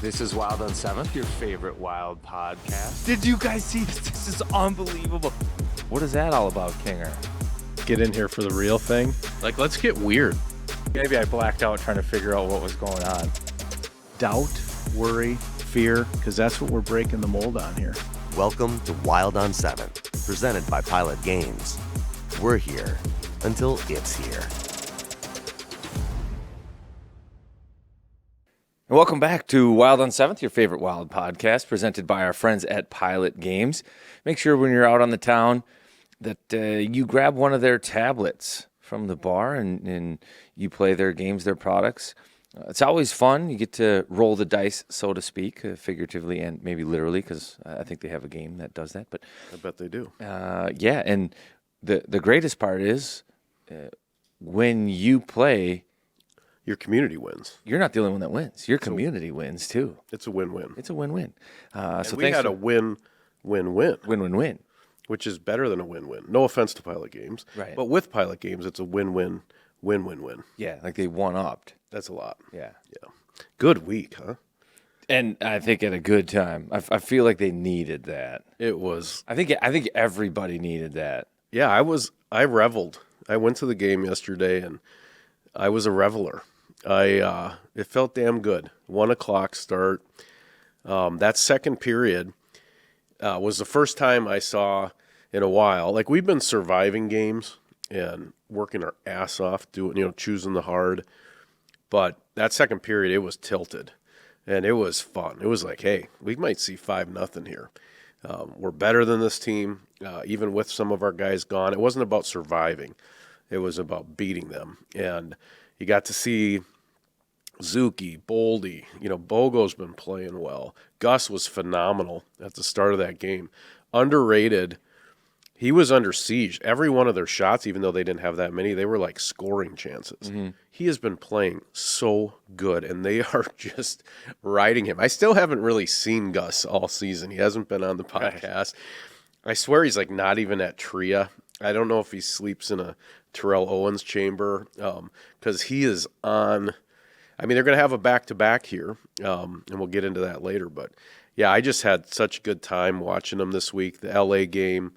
This is Wild on 7th, your favorite Wild podcast. Did you guys see this? This is unbelievable. What is that all about, Kinger? Get in here for the real thing. Like, let's get weird. Maybe I blacked out trying to figure out what was going on. Doubt, worry, fear, because that's what we're breaking the mold on here. Welcome to Wild on 7th, presented by Pilot Games. We're here until it's here. And welcome back to Wild on 7th, your favorite Wild podcast, presented by our friends at Pilot Games. Make sure when you're out on the town that you grab one of their tablets from the bar and you play their games, their products. It's always fun. You get to roll the dice, so to speak, figuratively and maybe literally, because I think they have a game that does that. But I bet they do. Yeah, and the greatest part is when you play, your community wins. you're not the only one that wins. Your community wins too. It's a win-win. It's a win-win. So We had a win-win-win, win-win-win. which is better than a win-win. No offense to Pilot Games. Right. But with Pilot Games, it's a win-win-win-win-win. Yeah, like they one-upped. That's a lot. Yeah. Yeah. Good week, huh? And I think at a good time. I feel like they needed that. It was. I think everybody needed that. Yeah, I reveled. I went to the game yesterday, and I was a reveler. It felt damn good. 1:00 start. That second period was the first time I saw in a while. Like, we've been surviving games and working our ass off, choosing the hard. But that second period, it was tilted, and it was fun. It was like, hey, we might see 5-0 here. We're better than this team, even with some of our guys gone. It wasn't about surviving. It was about beating them. And you got to see Zuki, Boldy, Bogo's been playing well. Gus was phenomenal at the start of that game. Underrated. He was under siege. Every one of their shots, even though they didn't have that many, they were like scoring chances. Mm-hmm. He has been playing so good, and they are just riding him. I still haven't really seen Gus all season. He hasn't been on the podcast. Right. I swear he's like not even at Tria. I don't know if he sleeps in a Terrell Owens chamber because he is on. I mean, they're going to have a back-to-back here, and we'll get into that later. But, yeah, I just had such a good time watching them this week. The L.A. game,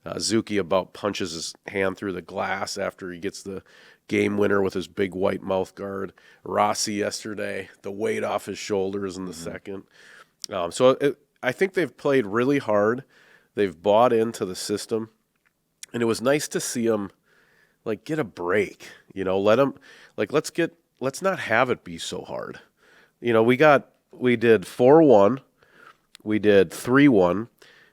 Zuki about punches his hand through the glass after he gets the game winner with his big white mouth guard. Rossi yesterday, the weight off his shoulders in the second. I think they've played really hard. They've bought into the system. And it was nice to see them, like, get a break. Let them, like, let's not have it be so hard. We did 4-1, we did 3-1,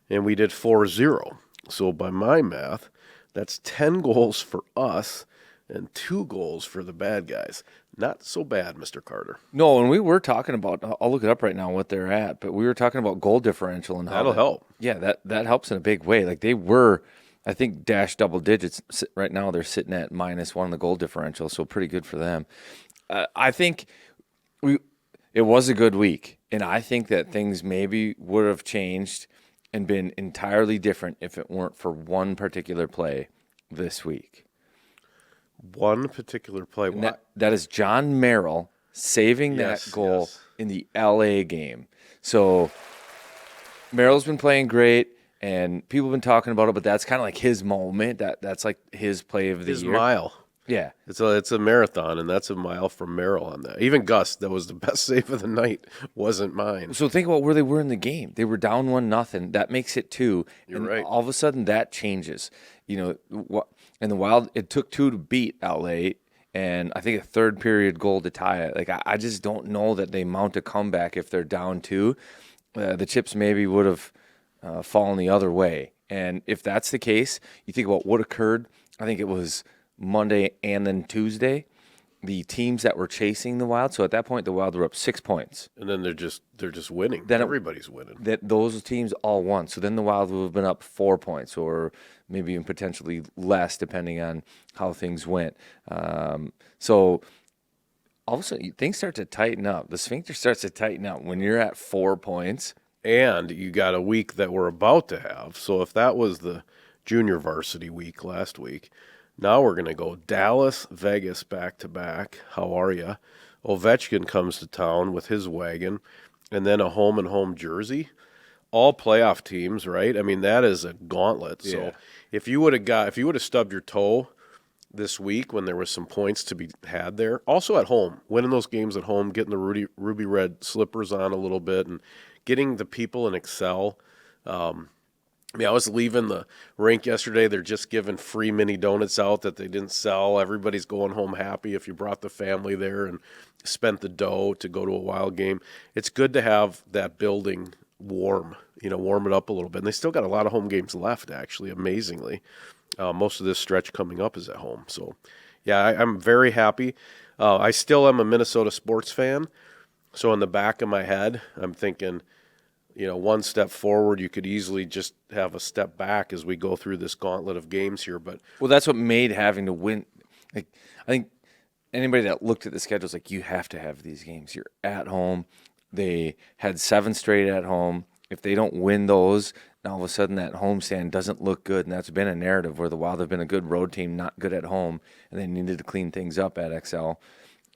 and we did 4-0. So by my math, that's 10 goals for us and 2 goals for the bad guys. Not so bad, Mr. Carter. No, and we were talking about, I'll look it up right now what they're at, but we were talking about goal differential and how that'll help. Yeah, that helps in a big way. Like they were, I think, dash double digits. Right now they're sitting at -1 in the goal differential, so pretty good for them. I think it was a good week, and I think that things maybe would have changed and been entirely different if it weren't for one particular play this week. One particular play. That is John Merrill saving that goal in the L.A. game. So Merrill's been playing great, and people have been talking about it, but that's kind of like his moment. That's like his play of the year. His mile. Yeah. It's a marathon, and that's a mile from Merrill on that. Even Gus, that was the best save of the night, wasn't mine. So think about where they were in the game. They were down 1-0. That makes it 2. You're and right. All of a sudden, that changes. And the Wild, it took 2 to beat LA, and I think a third period goal to tie it. Like I just don't know that they mount a comeback if they're down 2. The chips maybe would have fallen the other way. And if that's the case, you think about what occurred. I think it was Monday and then Tuesday, the teams that were chasing the Wild. So at that point, the Wild were up 6 points. And then they're just winning. Then everybody's winning. Those teams all won. So then the Wild would have been up 4 points, or maybe even potentially less, depending on how things went. So all of a sudden, things start to tighten up. The sphincter starts to tighten up when you're at 4 points. And you got a week that we're about to have. So if that was the junior varsity week last week, now we're going to go Dallas, Vegas back-to-back. How are you? Ovechkin comes to town with his wagon. and then a home and home jersey, all playoff teams, right? I mean, that is a gauntlet. Yeah. So if you would have stubbed your toe this week when there was some points to be had there, also at home, winning those games at home, getting the ruby red slippers on a little bit, and getting the people in Excel. I was leaving the rink yesterday. They're just giving free mini donuts out that they didn't sell. Everybody's going home happy if you brought the family there and spent the dough to go to a Wild game. It's good to have that building warm it up a little bit. And they still got a lot of home games left, actually, amazingly. Most of this stretch coming up is at home. So, yeah, I'm very happy. I still am a Minnesota sports fan. So in the back of my head, I'm thinking, one step forward, you could easily just have a step back as we go through this gauntlet of games here. But that's what made having to win. Like, I think anybody that looked at the schedule is like, you have to have these games. You're at home. They had 7 straight at home. If they don't win those, all of a sudden that homestand doesn't look good, and that's been a narrative where the Wild have been a good road team, not good at home, and they needed to clean things up at XL.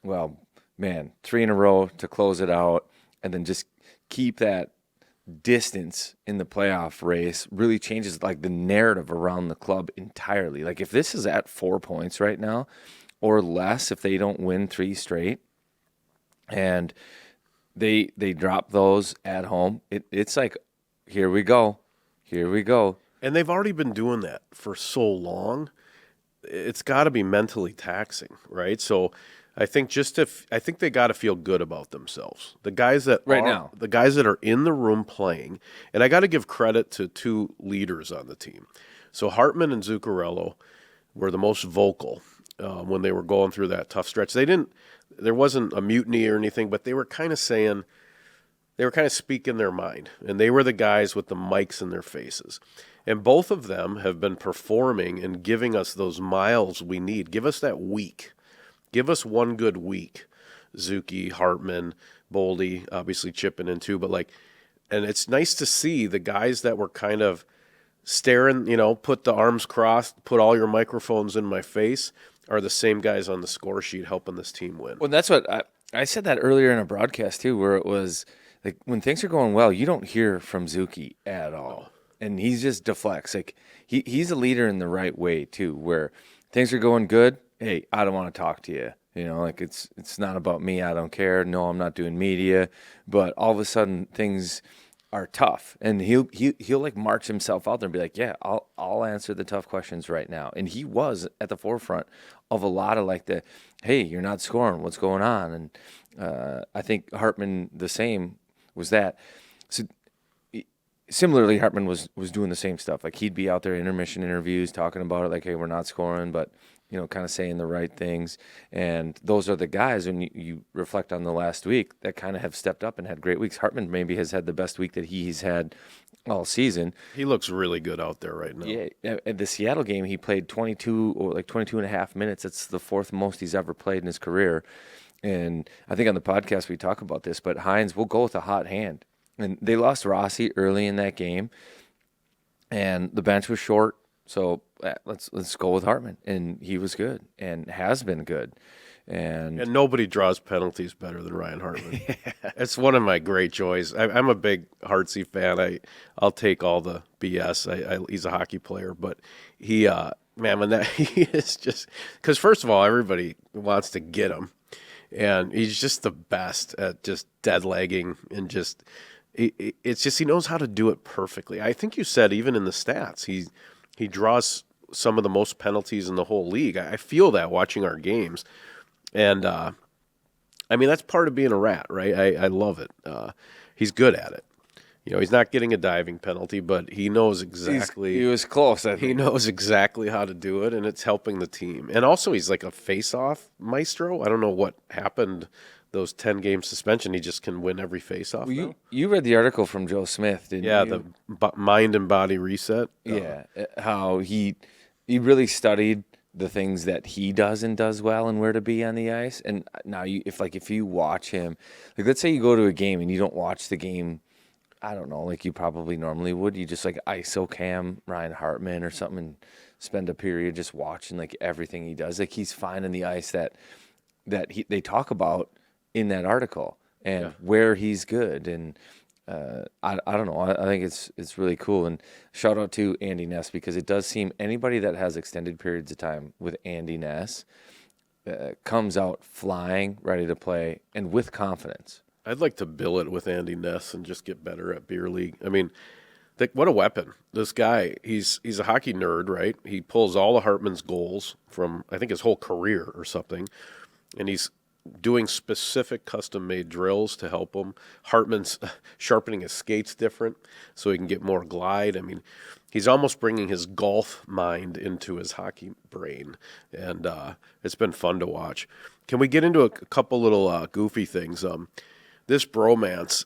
Well, man, 3 in a row to close it out, and then just keep that distance in the playoff race really changes like the narrative around the club entirely. Like if this is at 4 points right now or less, if they don't win 3 straight, and they drop those at home, it's like, here we go. And they've already been doing that for so long. It's got to be mentally taxing, right? So I think they got to feel good about themselves. The guys that are in the room playing, and I got to give credit to 2 leaders on the team. So Hartman and Zuccarello were the most vocal when they were going through that tough stretch. There wasn't a mutiny or anything, but they were kind of speaking their mind, and they were the guys with the mics in their faces. And both of them have been performing and giving us those miles we need. Give us that week. Give us one good week. Zuki, Hartman, Boldy, obviously chipping in too. And it's nice to see the guys that were kind of staring, put the arms crossed, put all your microphones in my face, are the same guys on the score sheet helping this team win. Well, that's what I said that earlier in a broadcast too, where it was like when things are going well, you don't hear from Zuki at all. And he just deflects. Like he's a leader in the right way too, where things are going good. Hey, I don't want to talk to you. Like it's not about me. I don't care. No, I'm not doing media. But all of a sudden things are tough, and he'll like march himself out there and be like, yeah, I'll answer the tough questions right now. And he was at the forefront of a lot of like the, hey, you're not scoring. What's going on? And I think Hartman the same was that. So similarly, Hartman was doing the same stuff. Like he'd be out there intermission interviews talking about it, like, hey, we're not scoring, but kind of saying the right things. And those are the guys, when you reflect on the last week, that kind of have stepped up and had great weeks. Hartman maybe has had the best week that he's had all season. He looks really good out there right now. Yeah, at the Seattle game, he played 22 and a half minutes. It's the 4th most he's ever played in his career. And I think on the podcast we talk about this, but Hines will go with a hot hand. And they lost Rossi early in that game, and the bench was short. So let's go with Hartman, and he was good and has been good, and nobody draws penalties better than Ryan Hartman. It's one of my great joys. I'm a big Hartsey fan. I'll take all the BS. He's a hockey player, but he he is just, because first of all, everybody wants to get him, and he's just the best at just dead legging and just it's just he knows how to do it perfectly. I think you said even in the stats he draws some of the most penalties in the whole league. I feel that watching our games. And, that's part of being a rat, right? I love it. He's good at it. He's not getting a diving penalty, but he knows exactly. He was close, I think. He knows exactly how to do it, and it's helping the team. And also he's like a face-off maestro. I don't know what happened, those 10-game suspension. He just can win every face-off now. You read the article from Joe Smith, didn't you? Yeah, the mind and body reset. Yeah, how he really studied the things that he does and does well and where to be on the ice. And now if you watch him, like let's say you go to a game and you don't watch the game, I don't know, like you probably normally would. You just like ISO cam Ryan Hartman or something and spend a period just watching like everything he does. Like he's finding the ice that they talk about in that article. and where he's good. And I don't know. I think it's really cool. And shout out to Andy Ness, because it does seem anybody that has extended periods of time with Andy Ness comes out flying, ready to play, and with confidence. I'd like to bill it with Andy Ness and just get better at beer league. I mean, what a weapon. This guy, he's a hockey nerd, right? He pulls all of Hartman's goals from, I think, his whole career or something, and he's doing specific custom-made drills to help him. Hartman's sharpening his skates different so he can get more glide. I mean, he's almost bringing his golf mind into his hockey brain, and it's been fun to watch. Can we get into a couple little goofy things? This bromance,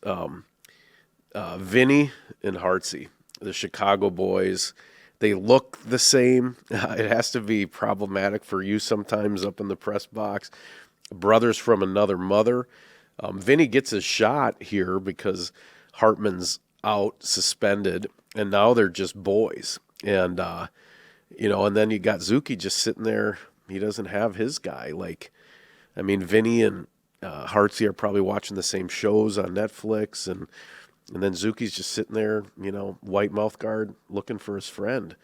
Vinny and Hartsey, the Chicago boys, they look the same. It has to be problematic for you sometimes up in the press box. Brothers from another mother. Vinny gets his shot here because Hartman's out, suspended, and now they're just boys. And, and then you got Zuki just sitting there. He doesn't have his guy. Vinny and Hartsey are probably watching the same shows on Netflix, and then Zuki's just sitting there, white mouth guard, looking for his friend.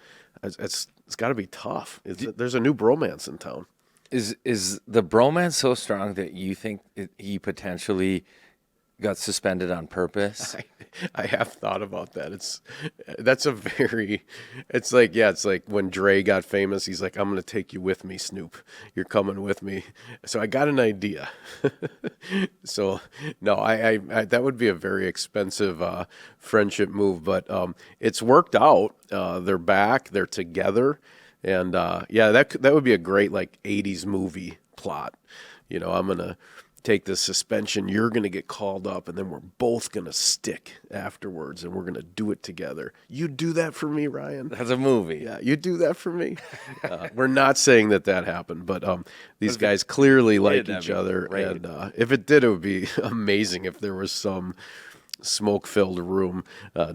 It's got to be tough. There's a new bromance in town. Is the bromance so strong that you think he potentially got suspended on purpose? I have thought about that. It's like when Dre got famous, he's like, I'm going to take you with me, Snoop. You're coming with me. So I got an idea. So no, I that would be a very expensive friendship move, but it's worked out. They're back. They're together. And that would be a great 80s movie plot. I'm going to take this suspension, you're going to get called up, and then we're both going to stick afterwards, and we're going to do it together. You do that for me, Ryan? That's a movie. Yeah, you do that for me? We're not saying that happened, but these guys clearly like each other. And if it did, it would be amazing if there was some smoke-filled room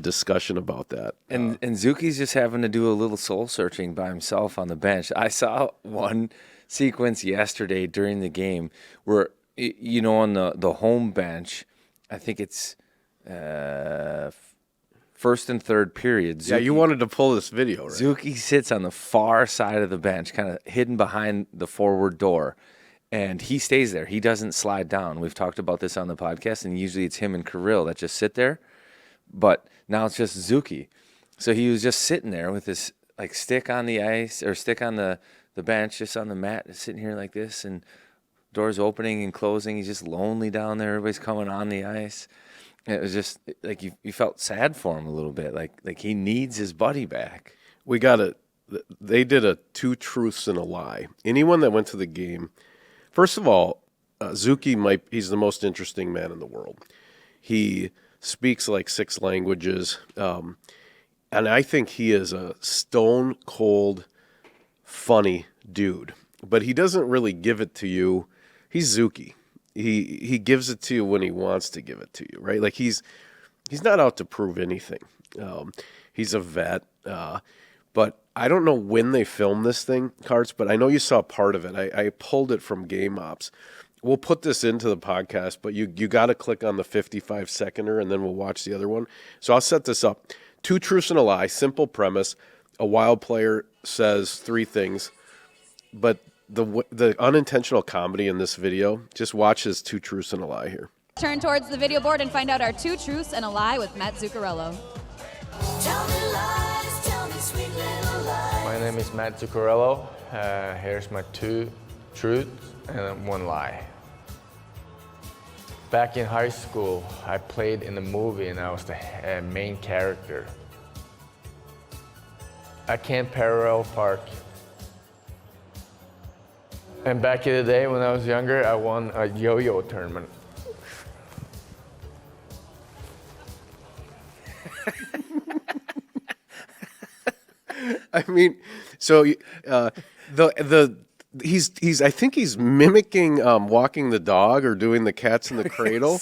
discussion about that. And Zuki's just having to do a little soul-searching by himself on the bench. I saw one sequence yesterday during the game where, on the home bench, I think it's first and third period. Zuki, you wanted to pull this video, right? Zuki sits on the far side of the bench, kind of hidden behind the forward door, and he stays there. He doesn't slide down. We've talked about this on the podcast, and usually it's him and Kirill that just sit there, but now it's just Zuki. So he was just sitting there with his stick on the ice, or stick on the bench, just on the mat, sitting here like this, and doors opening and closing. He's just lonely down there. Everybody's coming on the ice. And it was just you felt sad for him a little bit. Like he needs his buddy back. They did a 2 truths and a lie. Anyone that went to the game, first of all, Zuki he's the most interesting man in the world. He speaks 6 languages. And I think he is a stone cold, funny dude. But he doesn't really give it to you. He's Zuki. He gives it to you when he wants to give it to you, right? He's not out to prove anything. He's a vet. But I don't know when they filmed this thing, Carts, but I know you saw part of it. I pulled it from Game Ops. We'll put this into the podcast, but you got to click on the 55-seconder, and then we'll watch the other one. So I'll set this up. 2 truths and a lie, simple premise. A Wild player says 3 things, but the unintentional comedy in this video, just watch his 2 truths and a lie here. Turn towards the video board and find out our 2 truths and a lie with Mats Zuccarello. Tell me lies, tell me sweet little lies. My name is Mats Zuccarello. Here's my 2 truths and 1 lie. Back in high school, I played in a movie and I was the main character. At Camp Parallel Park. And back in the day when I was younger, I won a yo-yo tournament. I mean, so I think he's mimicking walking the dog or doing the cats in the cradle.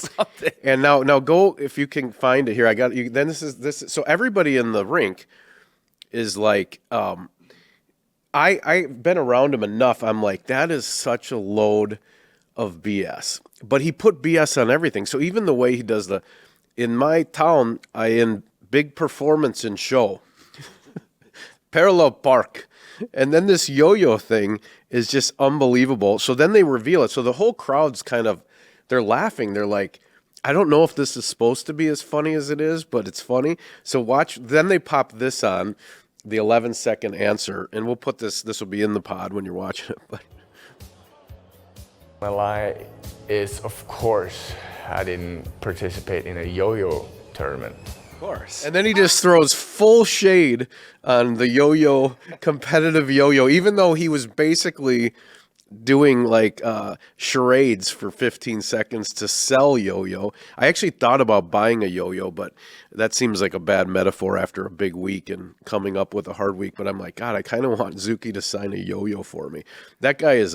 And now go if you can find it here. I got you. Then this is so everybody in the rink is I've been around him enough. I'm like, that is such a load of BS. but he put BS on everything. So even the way he does in my town, I in big performance and show, parallel park. And then this yo-yo thing is just unbelievable. So then they reveal it. So the whole crowd's they're laughing. They're like, I don't know if this is supposed to be as funny as it is, but it's funny. So watch. Then they pop this on, the 11-second answer. And we'll put this will be in the pod when you're watching it. But My lie is, of course, I didn't participate in a yo-yo tournament. Of course. And then he just throws full shade on the yo-yo, competitive yo-yo, even though he was basically doing like charades for 15 seconds to sell yo-yo. I actually thought about buying a yo-yo, but that seems like a bad metaphor after a big week and coming up with a hard week. But I'm like, God, I kind of want Zuki to sign a yo-yo for me. That guy is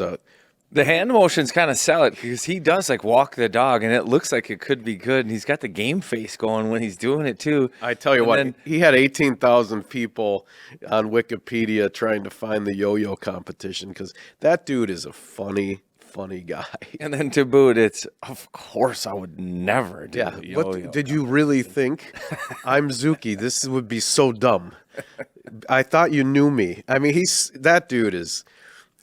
The hand motions kind of sell it because he does like walk the dog, and it looks like it could be good. And he's got the game face going when he's doing it too. I tell you what, he had 18,000 people on Wikipedia trying to find the yo-yo competition because that dude is a funny guy. And then to boot, it's of course I would never do the yo-yo. What did you really think? I'm Zuki. This would be so dumb. I thought you knew me. I mean, that dude is.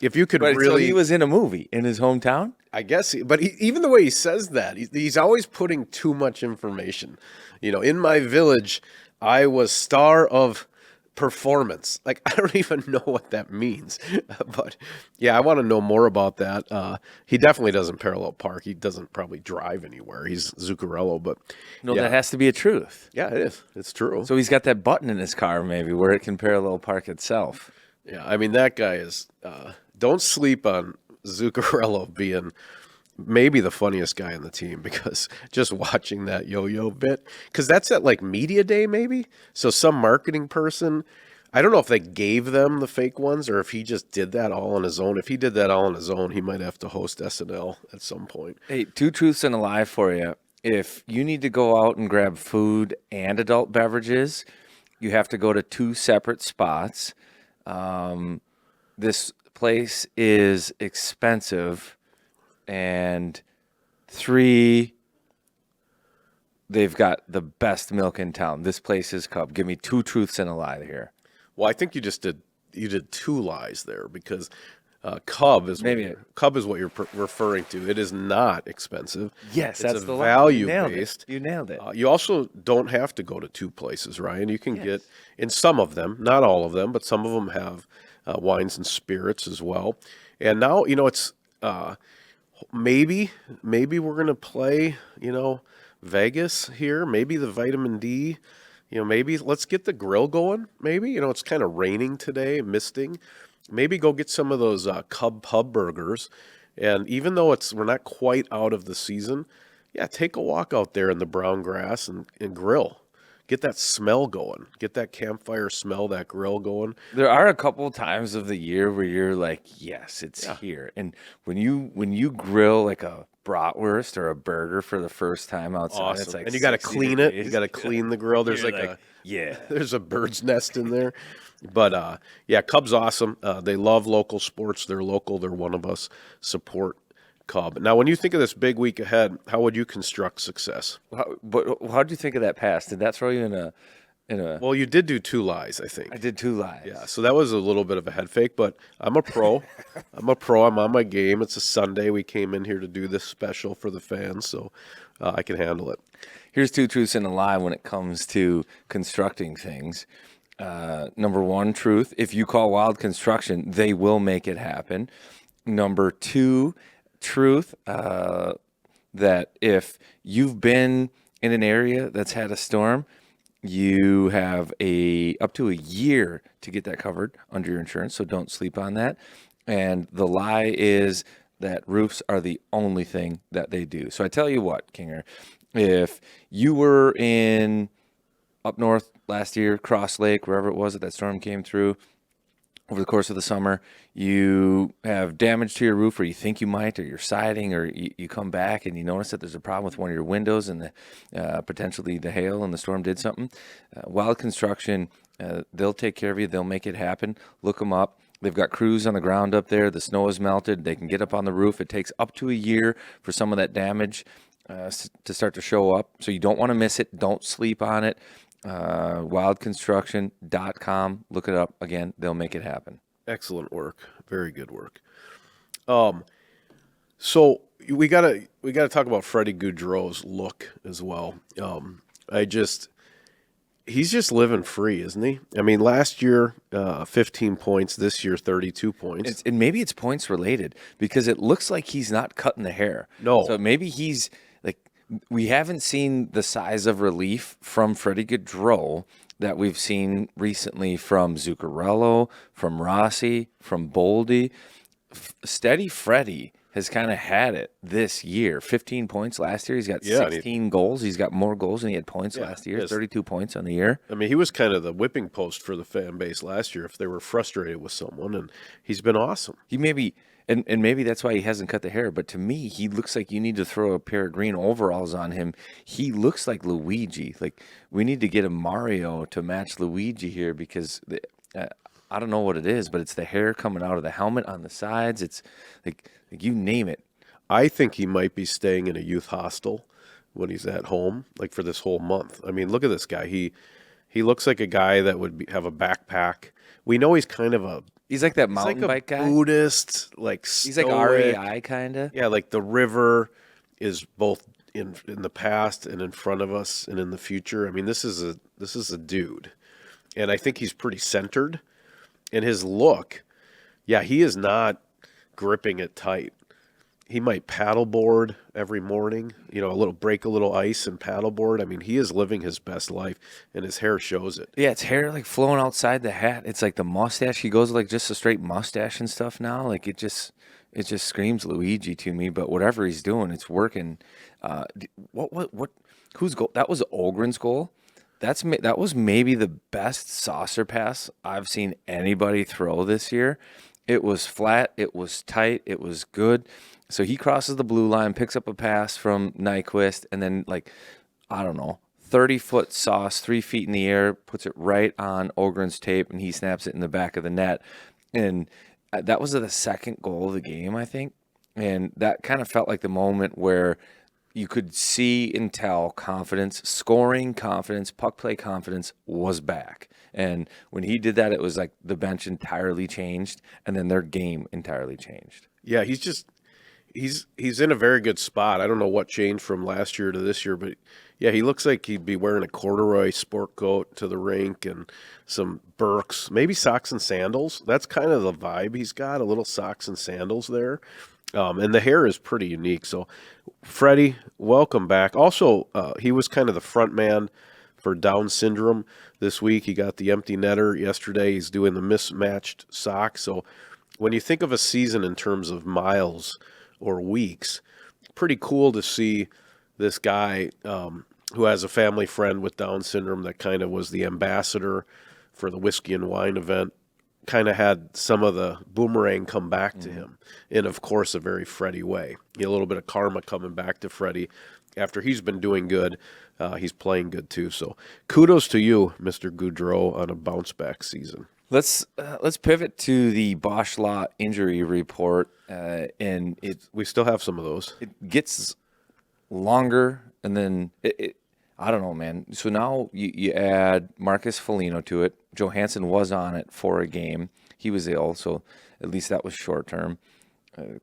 If you could But really, so he was in a movie in his hometown. I guess. Even the way he says that, he's always putting too much information. In my village, I was star of performance. Like, I don't even know what that means. But yeah, I want to know more about that. He definitely doesn't parallel park. He doesn't probably drive anywhere. He's Zuccarello, but No, yeah. that has to be a truth. Yeah, it is. It's true. So he's got that button in his car maybe where it can parallel park itself. Yeah, I mean, that guy is. Don't sleep on Zuccarello being maybe the funniest guy on the team because just watching that yo-yo bit, because that's at like media day maybe. So some marketing person, I don't know if they gave them the fake ones or if he just did that all on his own. If he did that all on his own, he might have to host SNL at some point. Hey, 2 truths and a lie for you. If you need to go out and grab food and adult beverages, you have to go to 2 separate spots. This place is expensive, and 3, they've got the best milk in town. This place is Cub. Give me 2 truths and a lie here. Well, I think you did 2 lies there because Cub is what you're referring to. It is not expensive. Yes, it's that's a the lie. value based. You nailed it. You also don't have to go to 2 places, Ryan. You can get in some of them, not all of them, but some of them have wines and spirits as well. And now it's maybe we're gonna play Vegas here. Maybe the vitamin D. Maybe let's get the grill going. Maybe it's kind of raining today, misting. Maybe go get some of those Cub Pub burgers. And even though we're not quite out of the season, yeah, take a walk out there in the brown grass and grill. Get that smell going. Get that campfire smell, that grill going. There are a couple times of the year where you're like, yes, it's here. And when you grill like a bratwurst or a burger for the first time outside, it's like, and you got to 60 clean it. degrees. You got to clean the grill. There's You're like there's a bird's nest in there. But yeah, Cub's awesome. They love local sports. They're local. They're one of us. Support Cub. Now, when you think of this big week ahead, how would you construct success? How do you think of that pass? Did that throw you in a? Well, you did do 2 lies, I think. I did 2 lies. Yeah, so that was a little bit of a head fake, but I'm a pro. I'm on my game. It's a Sunday. We came in here to do this special for the fans, so I can handle it. Here's 2 truths and a lie when it comes to constructing things. Number 1 truth: if you call Wild construction, they will make it happen. Number 2 truth: that if you've been in an area that's had a storm, you have up to a year to get that covered under your insurance, so don't sleep on that. And the lie is that roofs are the only thing that they do. So I tell you what, Kinger, if you were in up north last year, Cross Lake, wherever it was that storm came through, over the course of the summer, you have damage to your roof, or you think you might, or your siding, or you come back and you notice that there's a problem with one of your windows and potentially the hail and the storm did something. Wild Construction, they'll take care of you. They'll make it happen. Look them up. They've got crews on the ground up there. The snow is melted. They can get up on the roof. It takes up to a year for some of that damage to start to show up. So you don't want to miss it. Don't sleep on it. Wildconstruction.com. Look it up. Again, they'll make it happen. Excellent work. Very good work. So we gotta talk about Freddy Gaudreau's look as well. He's just living free, isn't he? I mean, last year 15 points, this year 32 points. And maybe it's points related because it looks like he's not cutting the hair. No. So maybe he's like, we haven't seen the size of relief from Freddy Gaudreau that we've seen recently from Zuccarello, from Rossi, from Boldy. Steady Freddy has kind of had it this year. 15 points last year. He's got 16 goals. He's got more goals than he had points last year. 32 points on the year. I mean, he was kind of the whipping post for the fan base last year if they were frustrated with someone, and he's been awesome. He maybe, and maybe that's why he hasn't cut the hair, but to me, he looks like you need to throw a pair of green overalls on him. He looks like Luigi. Like, we need to get a Mario to match Luigi here because I don't know what it is, but it's the hair coming out of the helmet on the sides. It's like you name it. I think he might be staying in a youth hostel when he's at home, like for this whole month. I mean, look at this guy. He looks like a guy that would have a backpack. We know he's kind of he's like that mountain bike guy. Buddhist, like he's stoic. like REI kind of. Yeah, like the river is both in the past and in front of us and in the future. I mean, this is a dude, and I think he's pretty centered. And his look, he is not gripping it tight. He might paddleboard every morning, break a little ice and paddleboard. I mean, he is living his best life, and his hair shows it. Yeah, it's hair like flowing outside the hat. It's like the mustache. He goes like just a straight mustache and stuff now. Like it just screams Luigi to me. But whatever he's doing, it's working. Whose goal? That was Ogren's goal. That was maybe the best saucer pass I've seen anybody throw this year. It was flat. It was tight. It was good. So he crosses the blue line, picks up a pass from Nyquist, and then 30-foot sauce, 3 feet in the air, puts it right on Ogren's tape, and he snaps it in the back of the net. And that was the second goal of the game, I think. And that kind of felt like the moment where you could see and tell confidence, scoring confidence, puck play confidence was back. And when he did that, it was like the bench entirely changed, and then their game entirely changed. Yeah, he's in a very good spot. I don't know what changed from last year to this year, but he looks like he'd be wearing a corduroy sport coat to the rink and some Birks, maybe socks and sandals. That's kind of the vibe he's got, a little socks and sandals there. And the hair is pretty unique. So, Freddie, welcome back. Also, he was kind of the front man for Down syndrome this week. He got the empty netter yesterday. He's doing the mismatched socks. So, when you think of a season in terms of miles or weeks, pretty cool to see this guy who has a family friend with Down syndrome that kind of was the ambassador for the Whiskey and Wine event. Kind of had some of the boomerang come back to him in, of course, a very Freddie way. A little bit of karma coming back to Freddie. After he's been doing good, he's playing good too. So kudos to you, Mr. Gaudreau, on a bounce-back season. Let's pivot to the Bosch Law injury report, and we still have some of those. It gets longer, and then I don't know, man. So now you add Marcus Foligno to it. Johansson was on it for a game. He was ill, so at least that was short term.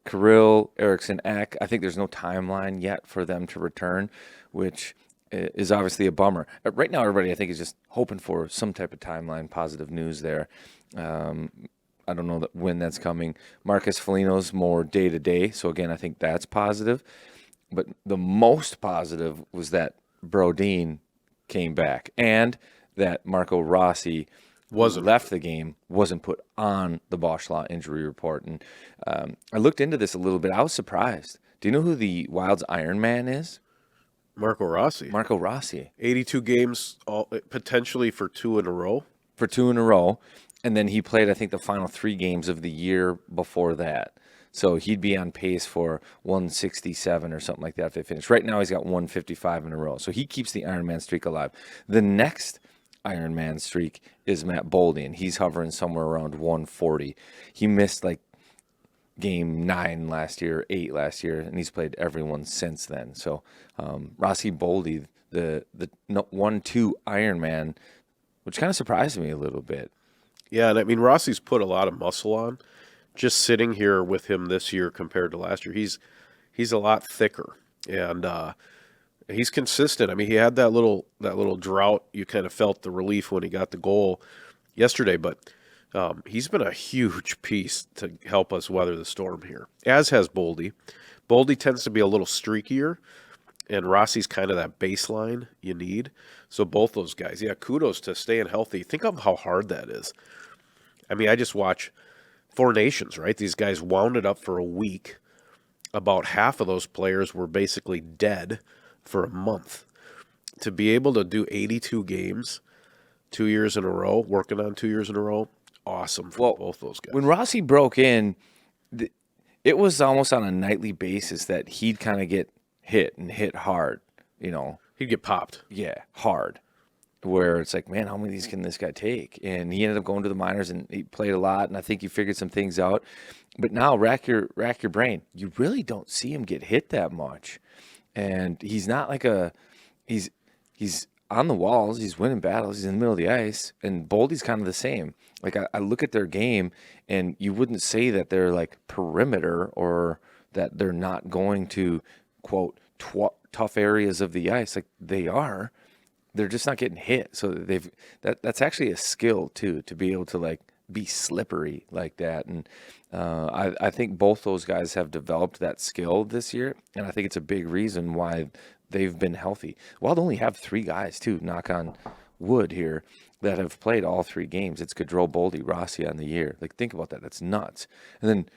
Kirill, Eriksson, Ek. I think there's no timeline yet for them to return, which is obviously a bummer. Right now, everybody, I think, is just hoping for some type of timeline, positive news there. I don't know when that's coming. Marcus Foligno's more day-to-day, so again, I think that's positive. But the most positive was that Brodin came back, and that Marco Rossi left the game, wasn't put on the Bosch Law injury report. And I looked into this a little bit. I was surprised. Do you know who the Wild's Iron Man is? Marco Rossi. 82 games, potentially for 2 in a row. For 2 in a row. And then he played, I think, the final 3 games of the year before that. So he'd be on pace for 167 or something like that if they finish. Right now he's got 155 in a row. So he keeps the Ironman streak alive. The next Ironman streak is Matt Boldy, and he's hovering somewhere around 140. He missed like game 9 last year, 8 last year, and he's played everyone since then. So Rossi Boldy, the 1-2 Ironman, which kind of surprised me a little bit. Yeah, and I mean Rossi's put a lot of muscle on. Just sitting here with him this year compared to last year, he's a lot thicker, and he's consistent. I mean, he had that little drought. You kind of felt the relief when he got the goal yesterday, but he's been a huge piece to help us weather the storm here, as has Boldy. Boldy tends to be a little streakier, and Rossi's kind of that baseline you need. So both those guys, yeah, kudos to staying healthy. Think of how hard that is. I mean, I just watch Four Nations, right? These guys wound it up for a week. About half of those players were basically dead for a month. To be able to do 82 games 2 years in a row, working on 2 years in a row, awesome for both those guys. When Rossi broke in, it was almost on a nightly basis that he'd kind of get hit and hit hard, you know. He'd get popped. Yeah, hard. Where it's like, man, how many of these can this guy take? And he ended up going to the minors, and he played a lot, and I think he figured some things out. But now, rack your brain. You really don't see him get hit that much. And he's not like he's on the walls, he's winning battles, he's in the middle of the ice, and Boldy's kind of the same. Like, I look at their game, and you wouldn't say that they're like perimeter or that they're not going to, quote, tough areas of the ice. Like, they are. They're just not getting hit. So that's actually a skill too, to be able to like be slippery like that. And I think both those guys have developed that skill this year, and I think it's a big reason why they've been healthy. Wild only have 3 guys too, knock on wood here, that have played all 3 games. It's Gaudreau, Boldy, Rossi on the year. Like, think about that. That's nuts. And then,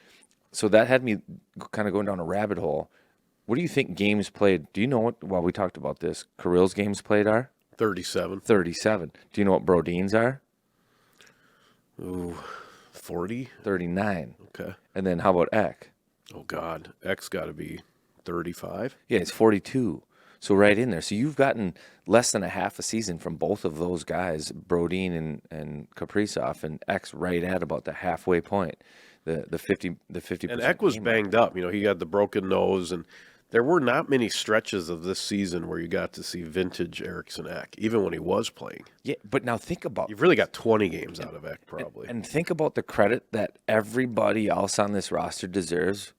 so that had me kind of going down a rabbit hole. What do you think games played? Do you know what? Well, we talked about this. Kirill's games played are 37. 37. Do you know what Brodin's are? Ooh, 40? 39. Okay. And then how about Eck? Oh, God. X got to be 35? Yeah, it's 42. So right in there. So you've gotten less than a half a season from both of those guys, Brodin and Kaprizov, and X right at about the halfway point, the 50%. And Eck was banged up. You know, he had the broken nose, and there were not many stretches of this season where you got to see vintage Eriksson Ek, even when he was playing. Yeah, but now think about You've really got 20 games out of Ek, probably. And think about the credit that everybody else on this roster deserves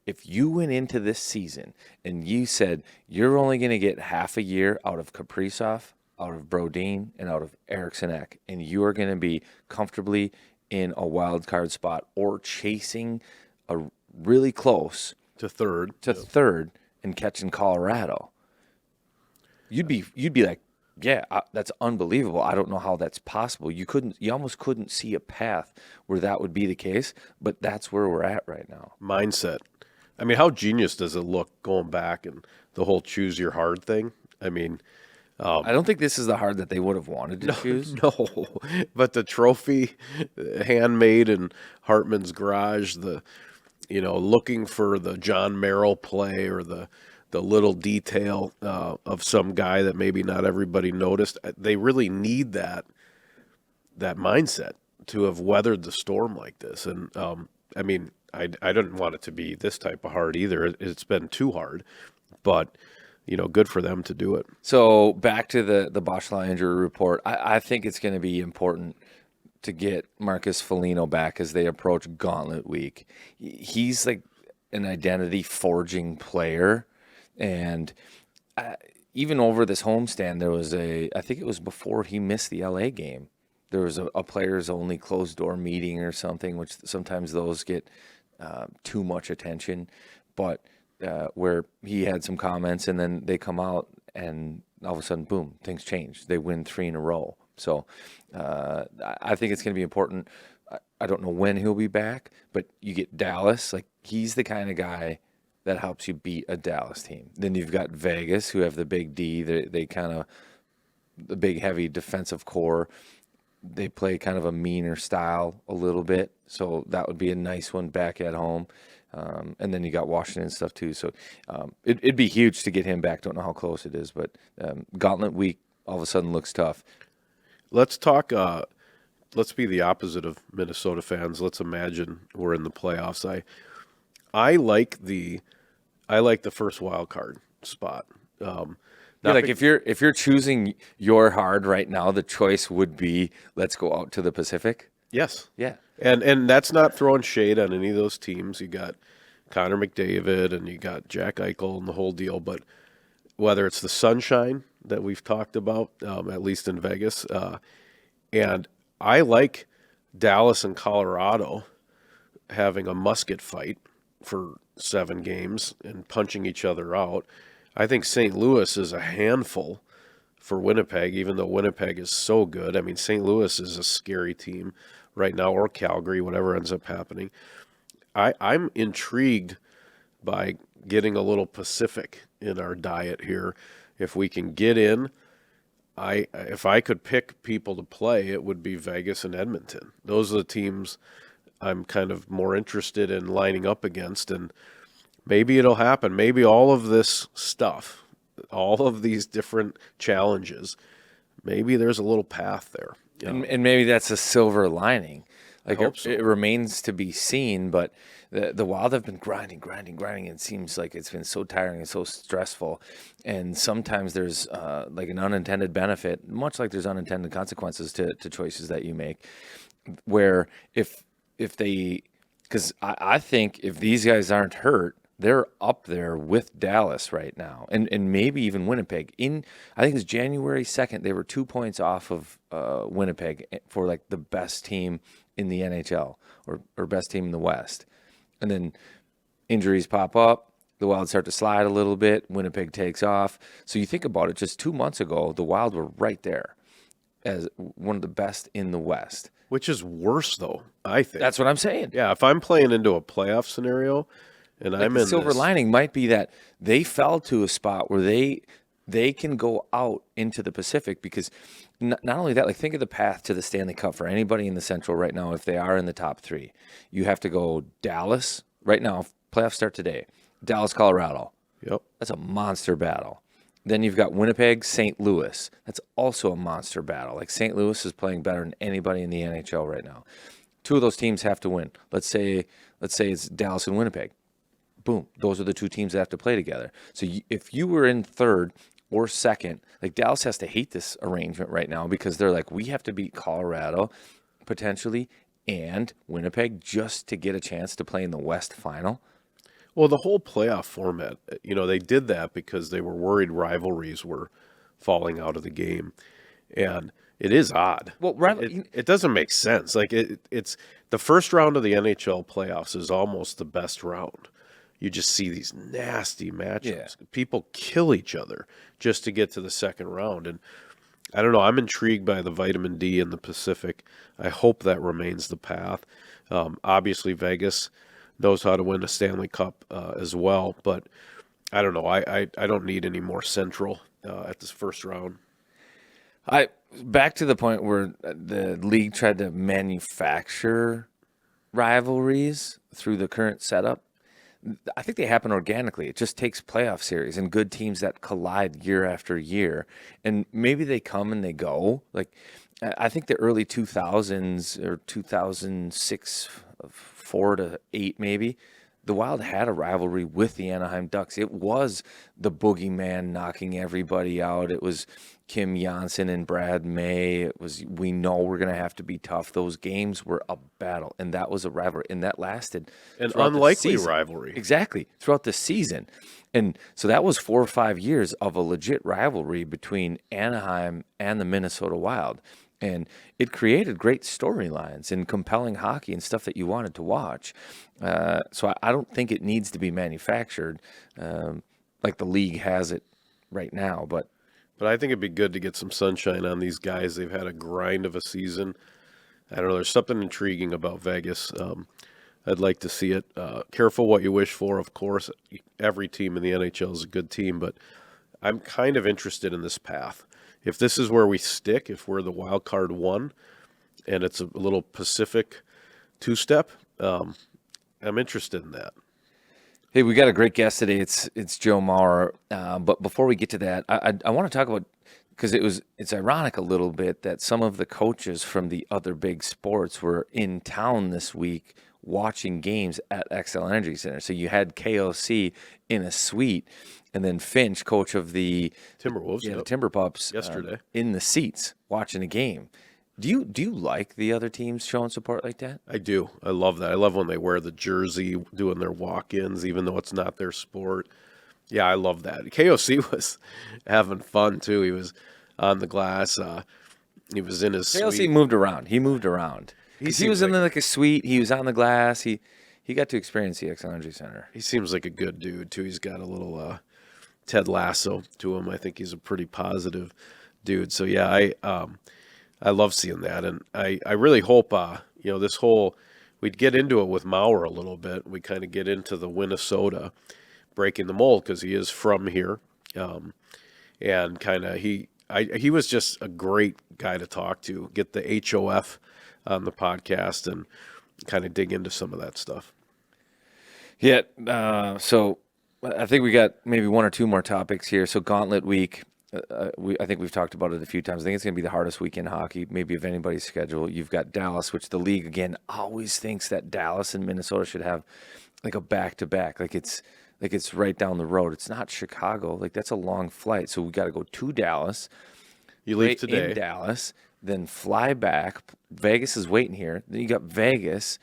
if you went into this season and you said you're only going to get half a year out of Kaprizov, out of Brodin, and out of Eriksson Ek, and you are going to be comfortably in a wild card spot or chasing a really close to third and catching Colorado, you'd be like, yeah, that's unbelievable. I don't know how that's possible. You almost couldn't see a path where that would be the case, but that's where we're at right now. Mindset. I mean, how genius does it look going back and the whole choose your hard thing? I mean, I don't think this is the hard that they would have wanted to choose. No, but the trophy, handmade in Hartman's garage, looking for the John Merrill play or the little detail of some guy that maybe not everybody noticed. They really need that mindset to have weathered the storm like this. And I mean, I didn't want it to be this type of hard either. It's been too hard, but good for them to do it. So back to the Boschla injury report. I think it's going to be important to get Marcus Foligno back as they approach Gauntlet Week. He's like an identity-forging player, and even over this homestand, there was I think it was before he missed the LA game, there was a players-only closed-door meeting or something, which sometimes those get too much attention, but where he had some comments, and then they come out, and all of a sudden, boom, things change. They win 3 in a row. So I think it's going to be important. I don't know when he'll be back, but you get Dallas. Like, he's the kind of guy that helps you beat a Dallas team. Then you've got Vegas, who have the big D. They kind of, the big, heavy defensive core. They play kind of a meaner style a little bit. So that would be a nice one back at home. And then you got Washington and stuff too. So it'd be huge to get him back. Don't know how close it is, but Gauntlet Week all of a sudden looks tough. let's talk. Let's be the opposite of Minnesota fans. Let's imagine we're in the playoffs. I like the first wild card spot. Like if you're choosing your hard right now, the choice would be let's go out to the Pacific. Yes. Yeah. And that's not throwing shade on any of those teams. You got Connor McDavid and you got Jack Eichel and the whole deal. But whether it's the sunshine that we've talked about, at least in Vegas, and I like Dallas and Colorado having a musket fight for 7 games and punching each other out. I think St. Louis is a handful for Winnipeg, even though Winnipeg is so good. I mean, St. Louis is a scary team right now, or Calgary, whatever ends up happening. I'm intrigued by getting a little Pacific in our diet here. If we can get in, if I could pick people to play, it would be Vegas and Edmonton. Those are the teams I'm kind of more interested in lining up against, and maybe it'll happen. Maybe all of this stuff, all of these different challenges, maybe there's a little path there. And maybe that's a silver lining. Like hope so. it remains to be seen, but the Wild have been grinding. And it seems like it's been so tiring and so stressful. And sometimes there's like an unintended benefit, much like there's unintended consequences to choices that you make, where if they, because I think if these guys aren't hurt, they're up there with Dallas right now, and maybe even Winnipeg. I think it's January 2nd, they were 2 points off of Winnipeg for like the best team in the NHL or best team in the West. And then injuries pop up, the Wild start to slide a little bit, Winnipeg takes off. So you think about it, just 2 months ago, the Wild were right there as one of the best in the West. Which is worse, though, I think. That's what I'm saying. Yeah, if I'm playing into a playoff scenario and I'm The in silver this, lining might be that they fell to a spot where they can go out into the Pacific, because not only that, like think of the path to the Stanley Cup for anybody in the Central right now. If they are in the top 3, you have to go Dallas right now. Playoffs start today. Dallas, Colorado. Yep. That's a monster battle. Then you've got Winnipeg, St. Louis. That's also a monster battle. Like St. Louis is playing better than anybody in the NHL right now. 2 of those teams have to win. Let's say it's Dallas and Winnipeg. Boom. Those are the 2 teams that have to play together. So if you were in 3rd or 2nd, like Dallas has to hate this arrangement right now, because they're like, we have to beat Colorado potentially and Winnipeg just to get a chance to play in the West final. Well, the whole playoff format, they did that because they were worried rivalries were falling out of the game. And it is odd. Well, it doesn't make sense. Like it's the first round of the NHL playoffs is almost the best round. You just see these nasty matchups. Yeah. People kill each other just to get to the second round. And I don't know. I'm intrigued by the vitamin D in the Pacific. I hope that remains the path. Obviously, Vegas knows how to win a Stanley Cup as well. But I don't know. I don't need any more Central at this first round. Back to the point where the league tried to manufacture rivalries through the current setup. I think they happen organically. It just takes playoff series and good teams that collide year after year. And maybe they come and they go. Like, I think the early 2000s or 2006, 4 to 8 maybe, the Wild had a rivalry with the Anaheim Ducks. It was the boogeyman knocking everybody out. It was Kim Janssen and Brad May. It was, we know we're going to have to be tough. Those games were a battle, and that was a rivalry, and that lasted. An unlikely rivalry. Exactly, throughout the season. And so that was 4 or 5 years of a legit rivalry between Anaheim and the Minnesota Wild. And it created great storylines and compelling hockey and stuff that you wanted to watch. So I don't think it needs to be manufactured like the league has it right now. But I think it'd be good to get some sunshine on these guys. They've had a grind of a season. I don't know. There's something intriguing about Vegas. I'd like to see it. Careful what you wish for, of course. Every team in the NHL is a good team, but I'm kind of interested in this path. If this is where we stick, if we're the wild card 1, and it's a little Pacific 2-step, I'm interested in that. hey, we got a great guest today. It's Joe Maurer. But before we get to that, I want to talk about because it's ironic a little bit that some of the coaches from the other big sports were in town this week watching games at XL Energy Center. So you had KOC in a suite, and then Finch, coach of the Timberwolves, the Timber Pups, yesterday in the seats watching a game. Do you like the other teams showing support like that? I do. I love that. I love when they wear the jersey doing their walk-ins, even though it's not their sport. Yeah, I love that. KOC was having fun, too. He was on the glass. He was in his KOC suite. moved around. He moved around. He was in like a suite. He was on the glass. He got to experience the XL Energy Center. He seems like a good dude, too. He's got a little Ted Lasso to him. I think he's a pretty positive dude. So, yeah, I love seeing that. And I really hope, this whole – we'd get into it with Maurer a little bit. We kind of get into the Minnesota breaking the mold because he is from here. And kind of he was just a great guy to talk to. Get the HOF on the podcast and kind of dig into some of that stuff. Yeah, so I think we got maybe one or two more topics here. So Gauntlet Week, I think we've talked about it a few times. I think it's going to be the hardest week in hockey, maybe of anybody's schedule. You've got Dallas, which the league, again, always thinks that Dallas and Minnesota should have like a back-to-back. Like it's right down the road. It's not Chicago. Like that's a long flight. So we got to go to Dallas. You leave today. In Dallas, then fly back. Vegas is waiting here. Then you got Vegas.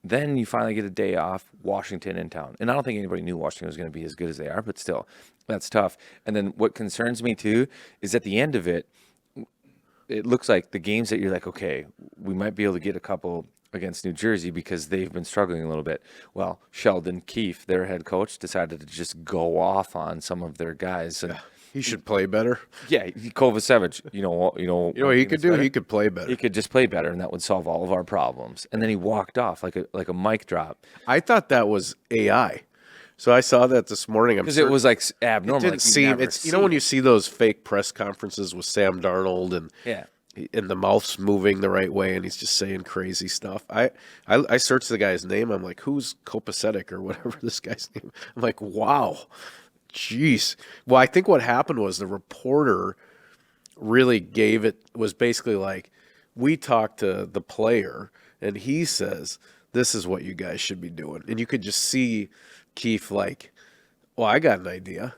Then you finally get a day off, Washington in town. And I don't think anybody knew Washington was going to be as good as they are, but still, that's tough. And then what concerns me too is at the end of it, it looks like the games that you're like, okay, we might be able to get a couple against New Jersey because they've been struggling a little bit. Well, Sheldon Keefe, their head coach, decided to just go off on some of their guys. And he should play better. yeah, Kovacevic, you know what he could do? He could play better. He could just play better, and that would solve all of our problems. And then he walked off like a mic drop. I thought that was AI. So I saw that this morning. Because it was like abnormal. It didn't like seem. It's when you see those fake press conferences with Sam Darnold and the mouth's moving the right way and he's just saying crazy stuff. I searched the guy's name. I'm like, who's Kopacetic or whatever this guy's name? I'm like, wow, jeez. Well, I think what happened was the reporter really was basically like, we talked to the player and he says, this is what you guys should be doing. And you could just see Keefe like, well, I got an idea.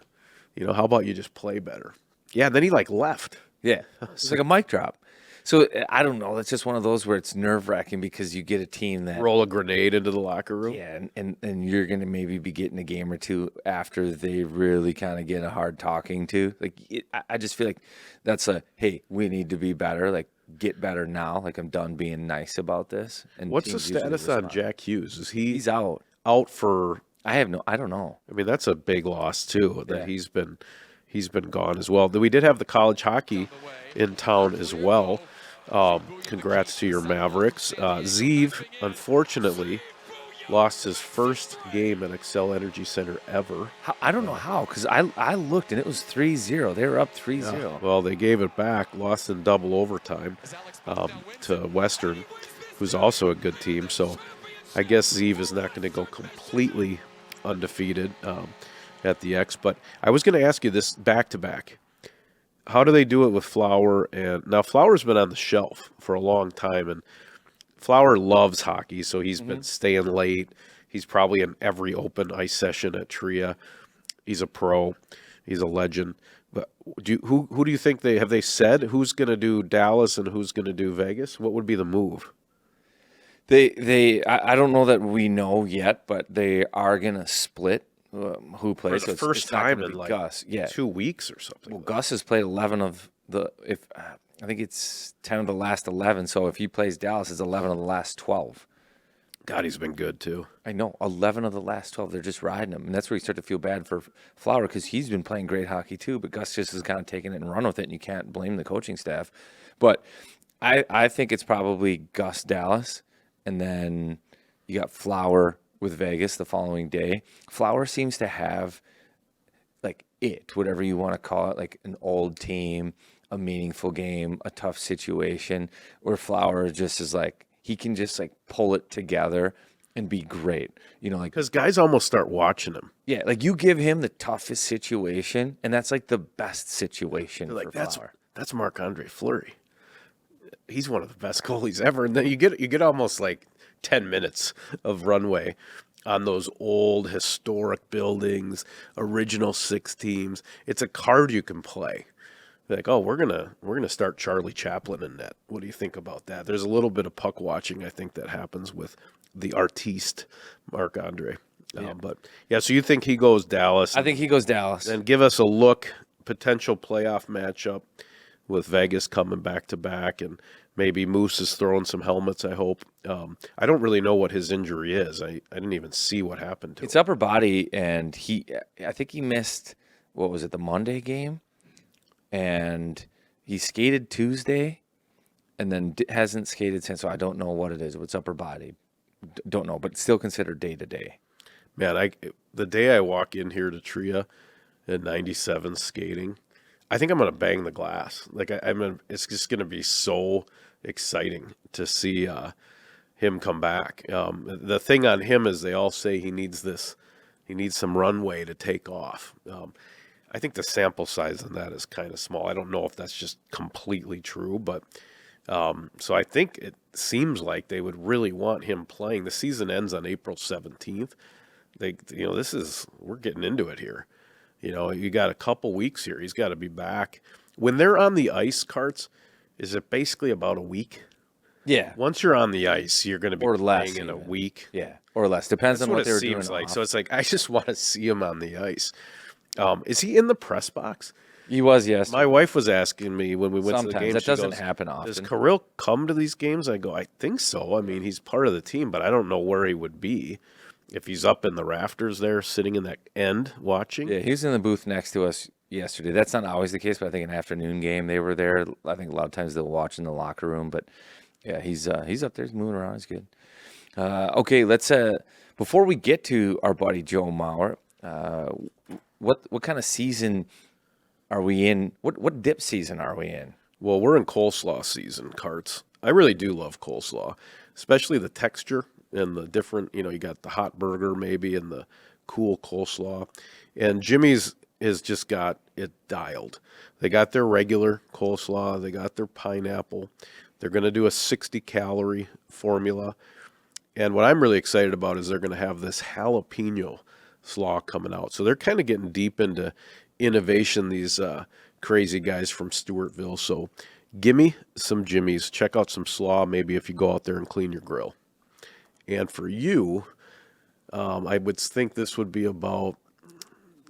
How about you just play better? Yeah, and then he left. Yeah, it's like a mic drop. So I don't know. It's just one of those where it's nerve-wracking because you get a team that roll a grenade into the locker room. Yeah, and you're going to maybe be getting a game or two after they really kind of get a hard talking to. I just feel like that's hey, we need to be better. Like, get better now. Like, I'm done being nice about this. And what's the status on Jack Hughes? He's out? Out for? I don't know. I mean, that's a big loss too. That he's been gone as well. We did have the college hockey in town as well. Congrats to your Mavericks. Zeev, unfortunately, lost his first game at Xcel Energy Center ever. I don't know how, because I looked and it was 3-0. They were up 3-0. Yeah. Well, they gave it back, lost in double overtime to Western, who's also a good team. So I guess Zeev is not going to go completely undefeated at the X. But I was going to ask you this back-to-back. How do they do it with Flower? And now Flower's been on the shelf for a long time, and Flower loves hockey, so he's been staying late. He's probably in every open ice session at TRIA. He's a pro. He's a legend. But who do you think have they said who's going to do Dallas and who's going to do Vegas? What would be the move? I don't know that we know yet, but they are going to split. Who plays for the first time in Gus. 2 weeks or something. Well, Gus has played 11 of the I think it's 10 of the last 11. So if he plays Dallas, it's 11 of the last 12. God, he's been good too. I know, 11 of the last 12. They're just riding him, and that's where you start to feel bad for Flower because he's been playing great hockey too. But Gus just has kind of taken it and run with it, and you can't blame the coaching staff. But I think it's probably Gus Dallas, and then you got Flower with Vegas the following day. Flower seems to have whatever you want to call it, like an old team, a meaningful game, a tough situation, where Flower just is like, he can just pull it together and be great. Because guys almost start watching him. Yeah, you give him the toughest situation, and that's the best situation for Flower. that's Marc-Andre Fleury. He's one of the best goalies ever. And then you get almost like 10 minutes of runway on those old historic buildings, original 6 teams. It's a card you can play. Like, oh, we're gonna start Charlie Chaplin in net. What do you think about that? There's a little bit of puck watching, I think, that happens with the artiste Marc-Andre. But yeah, so you think he goes Dallas? I think he goes Dallas. And give us a look, potential playoff matchup with Vegas coming back to back, and maybe Moose is throwing some helmets. I hope. I don't really know what his injury is. I didn't even see what happened to It's him. upper body, and I think he missed, what was it, the Monday game? And he skated Tuesday, and then hasn't skated since, so I don't know what it is. It's upper body. Don't know, but still considered day-to-day. Man, the day I walk in here to Tria at 97 skating, I think I'm going to bang the glass. Like it's just going to be so exciting to see him come back. The thing on him is they all say he needs some runway to take off. I think the sample size on that is kind of small. I don't know if that's just completely true, but so I think it seems like they would really want him playing. The season ends on April 17th. We're getting into it here. You got a couple weeks here. He's got to be back. When they're on the ice, Carts, is it basically about a week? Yeah. Once you're on the ice, you're going to be Or playing less in a even. week. Yeah, or less. Depends That's on what it they were seems doing. like. So it's like, I just want to see him on the ice. Is he in the press box? He was, yes. My wife was asking me when we went to the Sometimes. game. That she doesn't goes, happen Does often. Kirill come to these games? I go, I think so. I mean, he's part of the team, but I don't know where he would be. If he's up in the rafters there, sitting in that end watching. Yeah, he was in the booth next to us yesterday. That's not always the case, but I think an afternoon game they were there. I think a lot of times they'll watch in the locker room, but yeah, he's up there, he's moving around, he's good. Okay, let's before we get to our buddy Joe Mauer, what kind of season are we in? What dip season are we in? Well, we're in coleslaw season, Carts. I really do love coleslaw, especially the texture and the different, you got the hot burger maybe and the cool coleslaw. And Jimmy's has just got it dialed. They got their regular coleslaw. They got their pineapple. They're going to do a 60-calorie formula. And what I'm really excited about is they're going to have this jalapeno slaw coming out. So they're kind of getting deep into innovation, these crazy guys from Stewartville. So gimme some Jimmy's. Check out some slaw maybe if you go out there and clean your grill. And for you, I would think this would be about,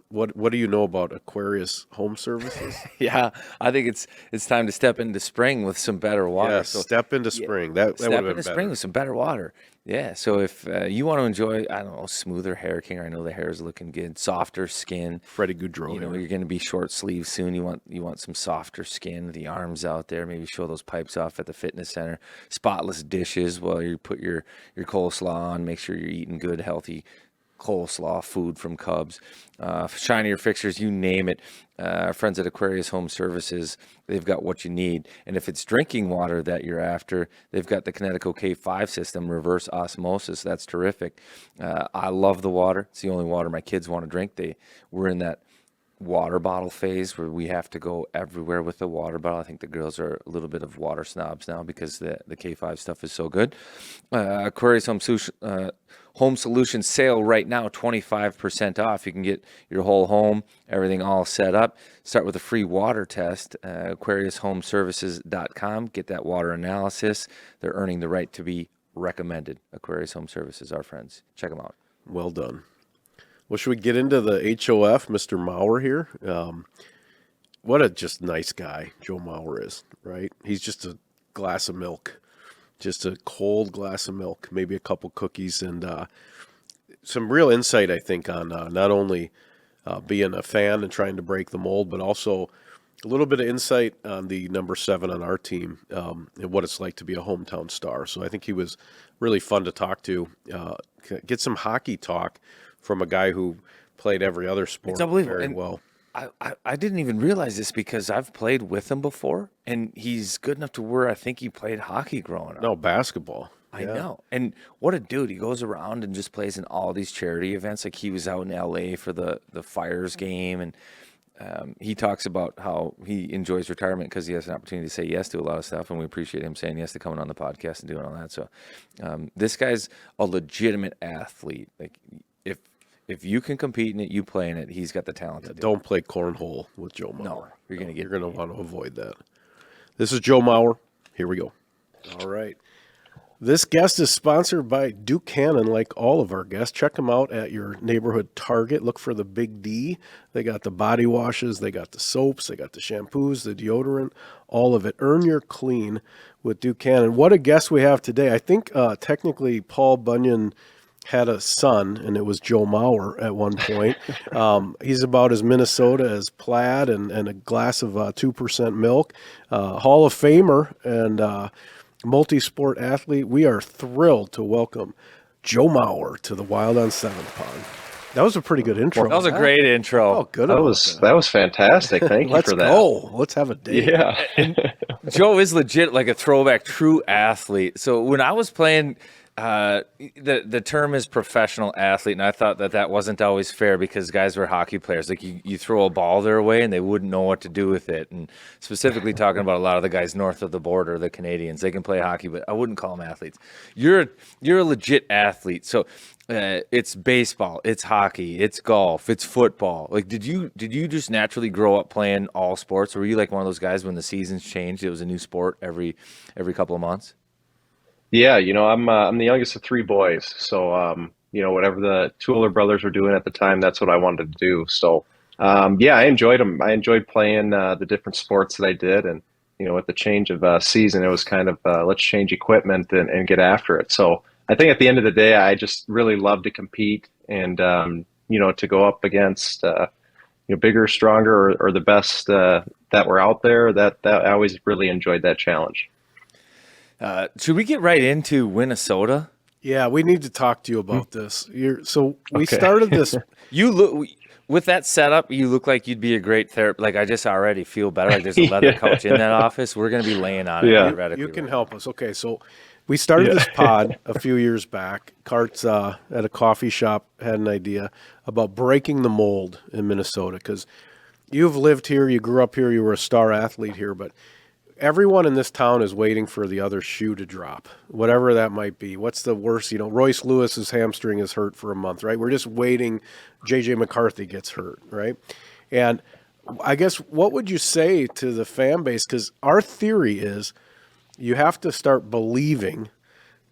what do you know about Aquarius Home Services? Yeah, I think it's time to step into spring with some better water. Yeah, step into spring. That would Step have been into better. spring with some better water. Yeah, so if you want to enjoy, I don't know, smoother hair care, I know the hair is looking good, softer skin. Freddy Gaudreau. You're going to be short sleeve soon. You want some softer skin, the arms out there. Maybe show those pipes off at the fitness center. Spotless dishes while you put your coleslaw on. Make sure you're eating good, healthy coleslaw food from Cubs. Shinier fixtures, you name it. Our friends at Aquarius Home Services, they've got what you need. And if it's drinking water that you're after, they've got the Kinetico K5 system, reverse osmosis. That's terrific. I love the water. It's the only water my kids want to drink. We're in that water bottle phase where we have to go everywhere with the water bottle. I think the girls are a little bit of water snobs now because the K5 stuff is so good. Aquarius Home Solutions sale right now, 25% off. You can get your whole home, everything all set up. Start with a free water test. AquariusHomeservices.com. Get that water analysis. They're earning the right to be recommended. Aquarius Home Services, our friends. Check them out. Well done. Well, should we get into the HOF, Mr. Mauer here? What a just nice guy Joe Mauer is, right? He's just a glass of milk, just a cold glass of milk, maybe a couple cookies, and some real insight, I think, on not only being a fan and trying to break the mold, but also a little bit of insight on the number 7 on our team and what it's like to be a hometown star. So I think he was really fun to talk to, get some hockey talk from a guy who played every other sport very well. I didn't even realize this because I've played with him before, and he's good enough to where I think he played hockey growing up. No, basketball. I know. And what a dude. He goes around and just plays in all these charity events. Like he was out in L.A. for the Fires game, and he talks about how he enjoys retirement because he has an opportunity to say yes to a lot of stuff, and we appreciate him saying yes to coming on the podcast and doing all that. So this guy's a legitimate athlete. Like if you can compete in it, you play in it. He's got the talent to do it. Don't play cornhole with Joe Mauer. No, you're going to want to avoid that. This is Joe Mauer. Here we go. All right. This guest is sponsored by Duke Cannon, like all of our guests. Check them out at your neighborhood Target. Look for the Big D. They got the body washes, they got the soaps, they got the shampoos, the deodorant, all of it. Earn your clean with Duke Cannon. What a guest we have today. I think technically Paul Bunyan had a son, and it was Joe Mauer at one point. He's about as Minnesota as Plaid and a glass of 2% milk. Hall of Famer and multi-sport athlete. We are thrilled to welcome Joe Mauer to the Wild on 7th Pod. That was a pretty good intro. That was a great intro. Oh, good. That was fantastic. Thank you for that. Let's go. Let's have a day. Yeah. Joe is legit like a throwback, true athlete. So when I was playing, the term is professional athlete, and I thought that wasn't always fair because guys were hockey players. Like you throw a ball their way and they wouldn't know what to do with it. And specifically talking about a lot of the guys north of the border, the Canadians, they can play hockey, but I wouldn't call them athletes. You're a legit athlete. So it's baseball, it's hockey, it's golf, it's football. Like, did you just naturally grow up playing all sports, or were you like one of those guys when the seasons changed, it was a new sport every couple of months? Yeah, I'm the youngest of three boys, so whatever the two older brothers were doing at the time, that's what I wanted to do. So I enjoyed them. I enjoyed playing the different sports that I did, and with the change of season, it was kind of let's change equipment and get after it. So I think at the end of the day, I just really love to compete and to go up against bigger, stronger, or the best that were out there. That I always really enjoyed that challenge. Should we get right into Minnesota? Yeah, we need to talk to you about this. We started this. You look with that setup. You look like you'd be a great therapist. Like I just already feel better. Like there's a leather couch in that office. We're going to be laying on it. Yeah, you can help us. Okay, so we started this pod a few years back. Carts at a coffee shop had an idea about breaking the mold in Minnesota because you've lived here, you grew up here, you were a star athlete here, but everyone in this town is waiting for the other shoe to drop, whatever that might be. What's the worst? Royce Lewis's hamstring is hurt for a month, right? We're just waiting. J.J. McCarthy gets hurt, right? And I guess what would you say to the fan base? Because our theory is you have to start believing,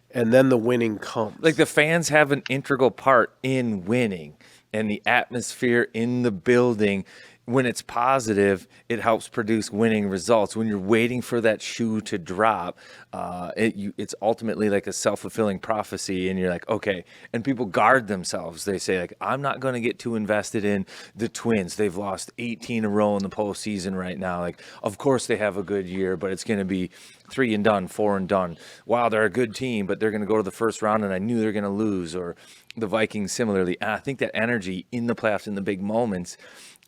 and then the winning comes. Like the fans have an integral part in winning, and the atmosphere in the building. When it's positive, it helps produce winning results. When you're waiting for that shoe to drop, it's ultimately like a self-fulfilling prophecy, and you're like, okay. And people guard themselves. They say, like, I'm not going to get too invested in the Twins. They've lost 18 in a row in the postseason right now. Like, of course they have a good year, but it's going to be 3 and done, 4 and done. Wow, they're a good team, but they're going to go to the first round, and I knew they're going to lose. Or the Vikings similarly. And I think that energy in the playoffs, in the big moments,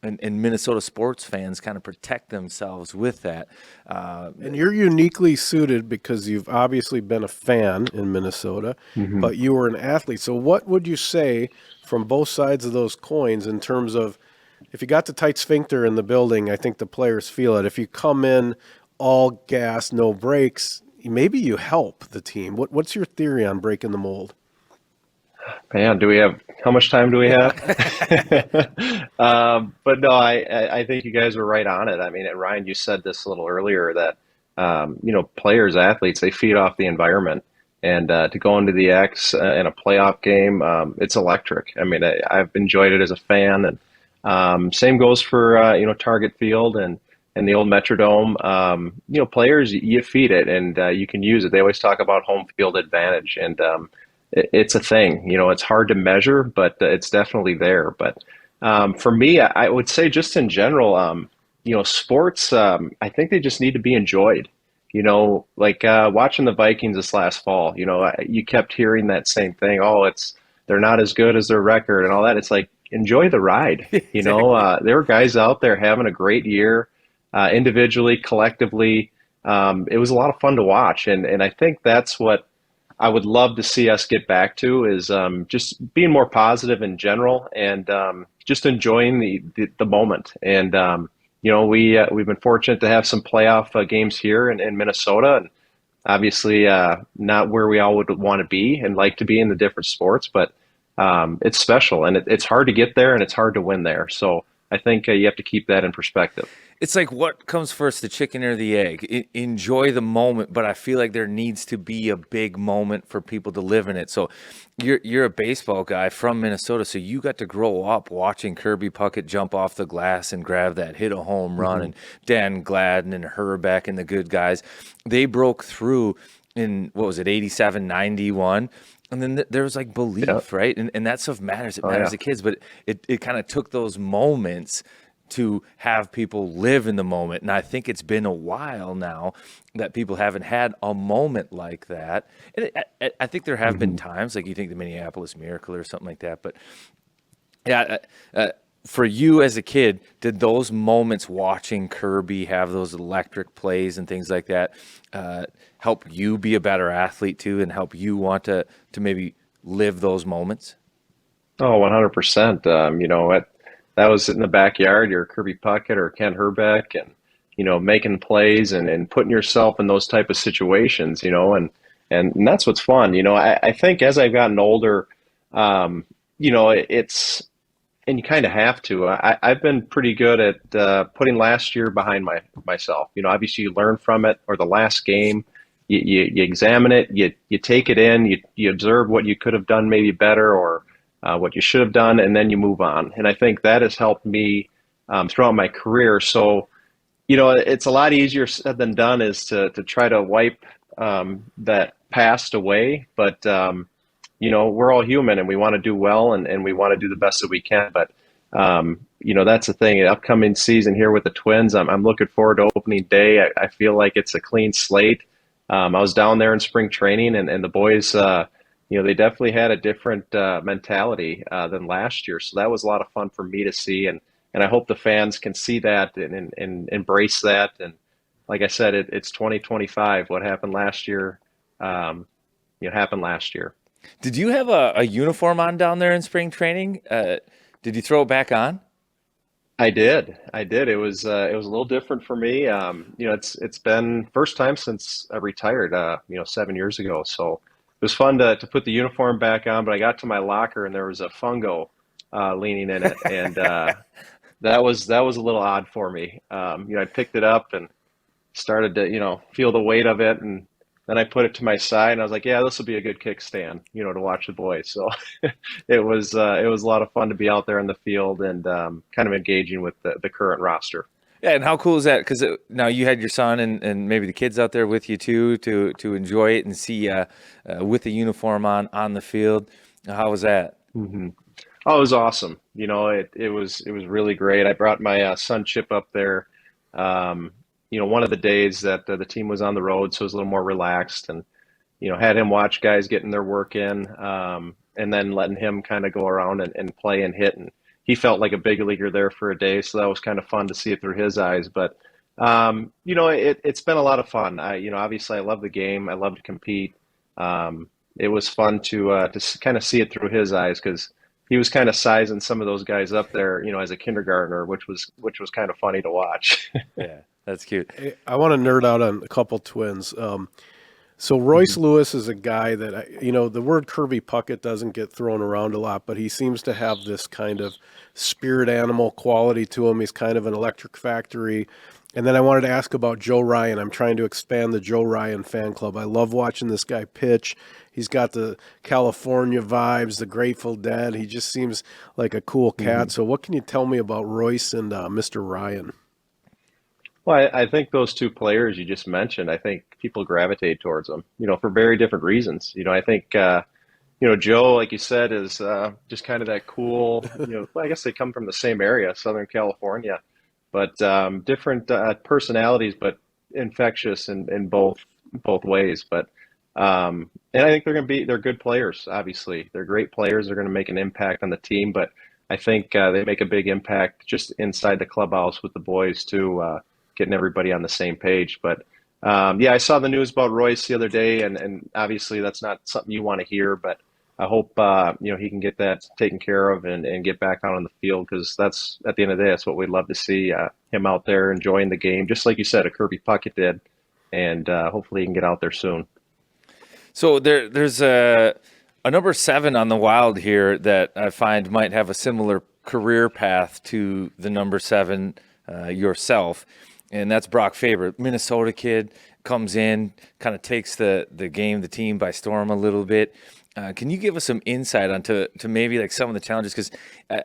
and Minnesota sports fans kind of protect themselves with that. And you're uniquely suited because you've obviously been a fan in Minnesota, but you were an athlete. So what would you say from both sides of those coins in terms of if you got the tight sphincter in the building, I think the players feel it. If you come in all gas, no brakes, maybe you help the team. What's your theory on breaking the mold? Man, how much time do we have? But no, I think you guys are right on it. I mean, and Ryan, you said this a little earlier that, players, athletes, they feed off the environment, and to go into the X in a playoff game, it's electric. I mean, I've enjoyed it as a fan, and same goes for, Target Field and the old Metrodome. Players, you feed it and you can use it. They always talk about home field advantage, and it's a thing. It's hard to measure, but it's definitely there. But for me, I would say just in general, sports, I think they just need to be enjoyed. Like watching the Vikings this last fall, you kept hearing that same thing. Oh, they're not as good as their record and all that. It's like, enjoy the ride. There were guys out there having a great year, individually, collectively. It was a lot of fun to watch. And I think that's what I would love to see us get back to is just being more positive in general. And just enjoying the moment. And we've been fortunate to have some playoff games here in Minnesota, and obviously not where we all would want to be and like to be in the different sports, but it's special, and it's hard to get there, and it's hard to win there. So I think you have to keep that in perspective. It's like, what comes first, the chicken or the egg? Enjoy the moment, but I feel like there needs to be a big moment for people to live in it. So you're a baseball guy from Minnesota, so you got to grow up watching Kirby Puckett jump off the glass and grab that, hit a home run, and Dan Gladden and Herbeck and the good guys. They broke through in, what was it, 87, 91? And then there was like belief, right? And that stuff matters. It matters to kids, but it kind of took those moments to have people live in the moment. And I think it's been a while now that people haven't had a moment like that. And I think there have been times, like you think the Minneapolis Miracle or something like that. But yeah, for you as a kid, did those moments watching Kirby have those electric plays and things like that help you be a better athlete too, and help you want to maybe live those moments? Oh, 100%. That was in the backyard, your Kirby Puckett or Ken Herbeck, and making plays and putting yourself in those type of situations, and that's what's fun. I think as I've gotten older, it's, and you kind of have to. I've been pretty good at putting last year behind myself. Obviously you learn from it, or the last game, you examine it, you take it in, you observe what you could have done maybe better, or what you should have done, and then you move on. And I think that has helped me throughout my career. So, it's a lot easier said than done is to try to wipe that past away. But, we're all human, and we want to do well, and we want to do the best that we can. But, that's the thing. Upcoming season here with the Twins, I'm looking forward to opening day. I feel like it's a clean slate. I was down there in spring training, and the boys they definitely had a different mentality than last year. So that was a lot of fun for me to see. And I hope the fans can see that and embrace that. And like I said, it's 2025. What happened last year, happened last year. Did you have a uniform on down there in spring training? Did you throw it back on? I did. It was a little different for me. It's been first time since I retired, 7 years ago. So it was fun to put the uniform back on, but I got to my locker and there was a fungo leaning in it, and that was a little odd for me. I picked it up and started to feel the weight of it, and then I put it to my side and I was like, yeah, this will be a good kickstand, to watch the boys. So it was a lot of fun to be out there in the field and kind of engaging with the current roster. Yeah, and how cool is that? Because now you had your son and maybe the kids out there with you too to enjoy it and see with the uniform on the field. How was that? Mm-hmm. Oh, it was awesome. It was really great. I brought my son Chip up there. One of the days that the team was on the road, so it was a little more relaxed, and had him watch guys getting their work in, and then letting him kind of go around and play and hit, and he felt like a big leaguer there for a day, so that was kind of fun to see it through his eyes. But it's been a lot of fun. Obviously I love the game. I love to compete. It was fun to kind of see it through his eyes, because he was kind of sizing some of those guys up there, as a kindergartner, which was kind of funny to watch. Yeah, that's cute. Hey, I want to nerd out on a couple Twins. So Royce Lewis is a guy that, the word Kirby Puckett doesn't get thrown around a lot, but he seems to have this kind of spirit animal quality to him. He's kind of an electric factory. And then I wanted to ask about Joe Ryan. I'm trying to expand the Joe Ryan fan club. I love watching this guy pitch. He's got the California vibes, the Grateful Dead. He just seems like a cool cat. So what can you tell me about Royce and Mr. Ryan? Well, I think those two players you just mentioned, I think people gravitate towards them, for very different reasons. I think, Joe, like you said, is just kind of that cool, I guess they come from the same area, Southern California, but different personalities, but infectious in both ways. But and I think they're good players. Obviously, they're great players. They're going to make an impact on the team, but I think they make a big impact just inside the clubhouse with the boys too. Getting everybody on the same page. But I saw the news about Royce the other day, and obviously that's not something you want to hear, but I hope he can get that taken care of and get back out on the field, because that's, at the end of the day, that's what we'd love to see, him out there enjoying the game, just like you said, a Kirby Puckett did, and hopefully he can get out there soon. So there's a number 7 on the Wild here that I find might have a similar career path to the number 7 yourself, and that's Brock Faber, Minnesota kid, comes in, kind of takes the game, the team by storm a little bit. Can you give us some insight onto maybe like some of the challenges? Because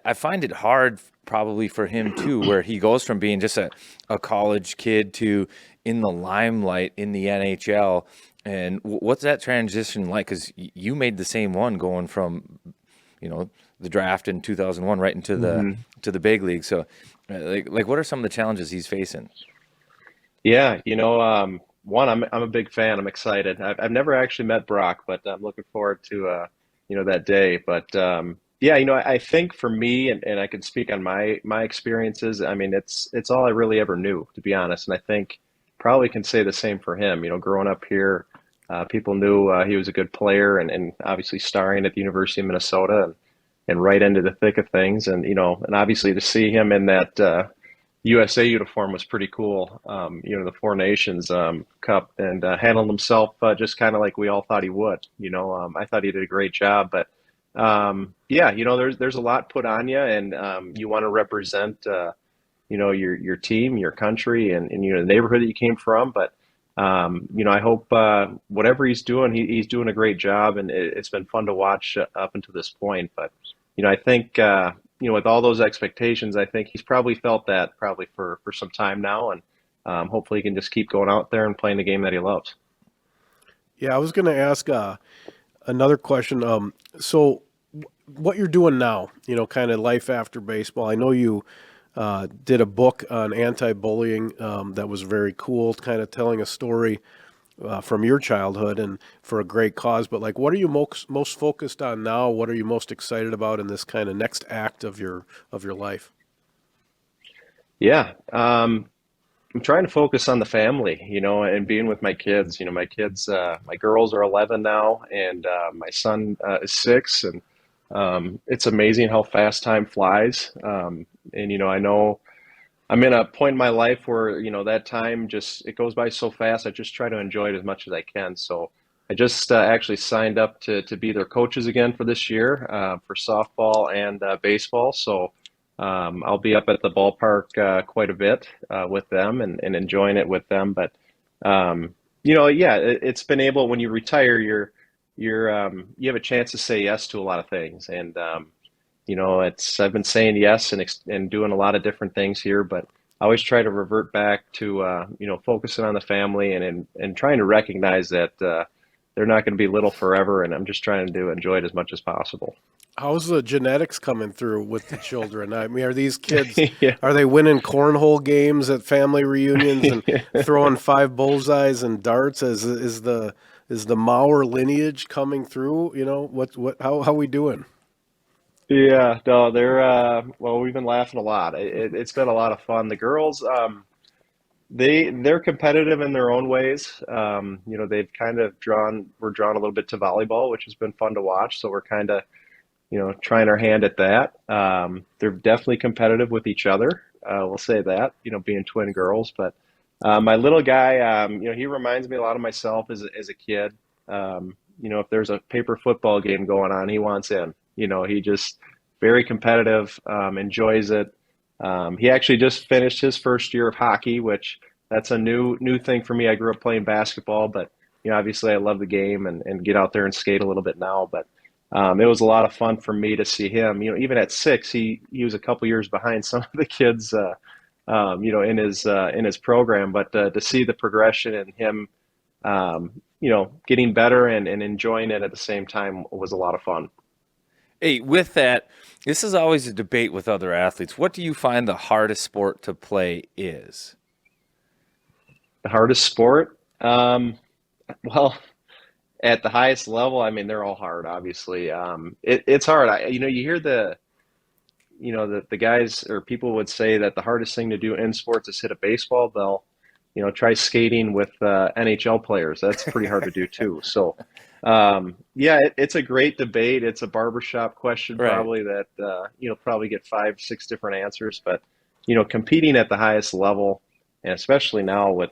I find it hard probably for him too, where he goes from being just a college kid to in the limelight in the NHL. And what's that transition like? Because you made the same one going from, the draft in 2001 right into the big league. So, like, what are some of the challenges he's facing? Yeah, one, I'm a big fan. I'm excited. I've never actually met Brock, but I'm looking forward to that day. But yeah, I think for me, and I can speak on my experiences. I mean, it's all I really ever knew, to be honest. And I think probably can say the same for him. Growing up here, people knew he was a good player, and obviously starring at the University of Minnesota, and right into the thick of things. And and obviously to see him in that USA uniform was pretty cool. The Four Nations Cup, and handled himself just kind of like we all thought he would. I thought he did a great job, but yeah, there's a lot put on you, and you want to represent your team, your country, and the neighborhood that you came from. But I hope whatever he's doing, he's doing a great job, and it's been fun to watch up until this point. But I think with all those expectations, I think he's probably felt that probably for some time now, and hopefully he can just keep going out there and playing the game that he loves. Yeah, I was going to ask another question. So what you're doing now, kind of life after baseball. I know you did a book on anti-bullying that was very cool, kind of telling a story from your childhood and for a great cause. But like, what are you most focused on now? What are you most excited about in this kind of next act of your life? Yeah, I'm trying to focus on the family, and being with my kids. My kids, my girls are 11 now, and my son is 6, and it's amazing how fast time flies. And I know I'm in a point in my life where that time it goes by so fast. I just try to enjoy it as much as I can. So I just actually signed up to be their coaches again for this year, for softball and baseball. So I'll be up at the ballpark quite a bit with them, and enjoying it with them. But yeah, it's been able, when you retire, you have a chance to say yes to a lot of things. And I've been saying yes and doing a lot of different things here, but I always try to revert back to focusing on the family, and trying to recognize that they're not going to be little forever, and I'm just trying to enjoy it as much as possible. How's the genetics coming through with the children? I mean, are these kids, Yeah. are they winning cornhole games at family reunions and throwing 5 bullseyes and darts? Is the Mauer lineage coming through? How are we doing? Yeah, no, they're well, we've been laughing a lot. It's been a lot of fun. The girls, they're competitive in their own ways. They've kind of we're drawn a little bit to volleyball, which has been fun to watch. So we're kind of, trying our hand at that. They're definitely competitive with each other. We'll say that, being twin girls. But my little guy, he reminds me a lot of myself as a kid. If there's a paper football game going on, he wants in. He just very competitive, enjoys it. He actually just finished his first year of hockey, which that's a new thing for me. I grew up playing basketball, but obviously I love the game and get out there and skate a little bit now. But it was a lot of fun for me to see him. Even at 6, he was a couple years behind some of the kids, in his program. But to see the progression and him, getting better and enjoying it at the same time was a lot of fun. Hey, with that, this is always a debate with other athletes. What do you find the hardest sport to play is? The hardest sport? Well, at the highest level, I mean, they're all hard, obviously. It's hard. You hear the guys or people would say that the hardest thing to do in sports is hit a baseball. They'll, try skating with NHL players. That's pretty hard to do too. So, Yeah, it's a great debate. It's a barbershop question Right. probably that probably get 5, 6 different answers. But competing at the highest level, and especially now with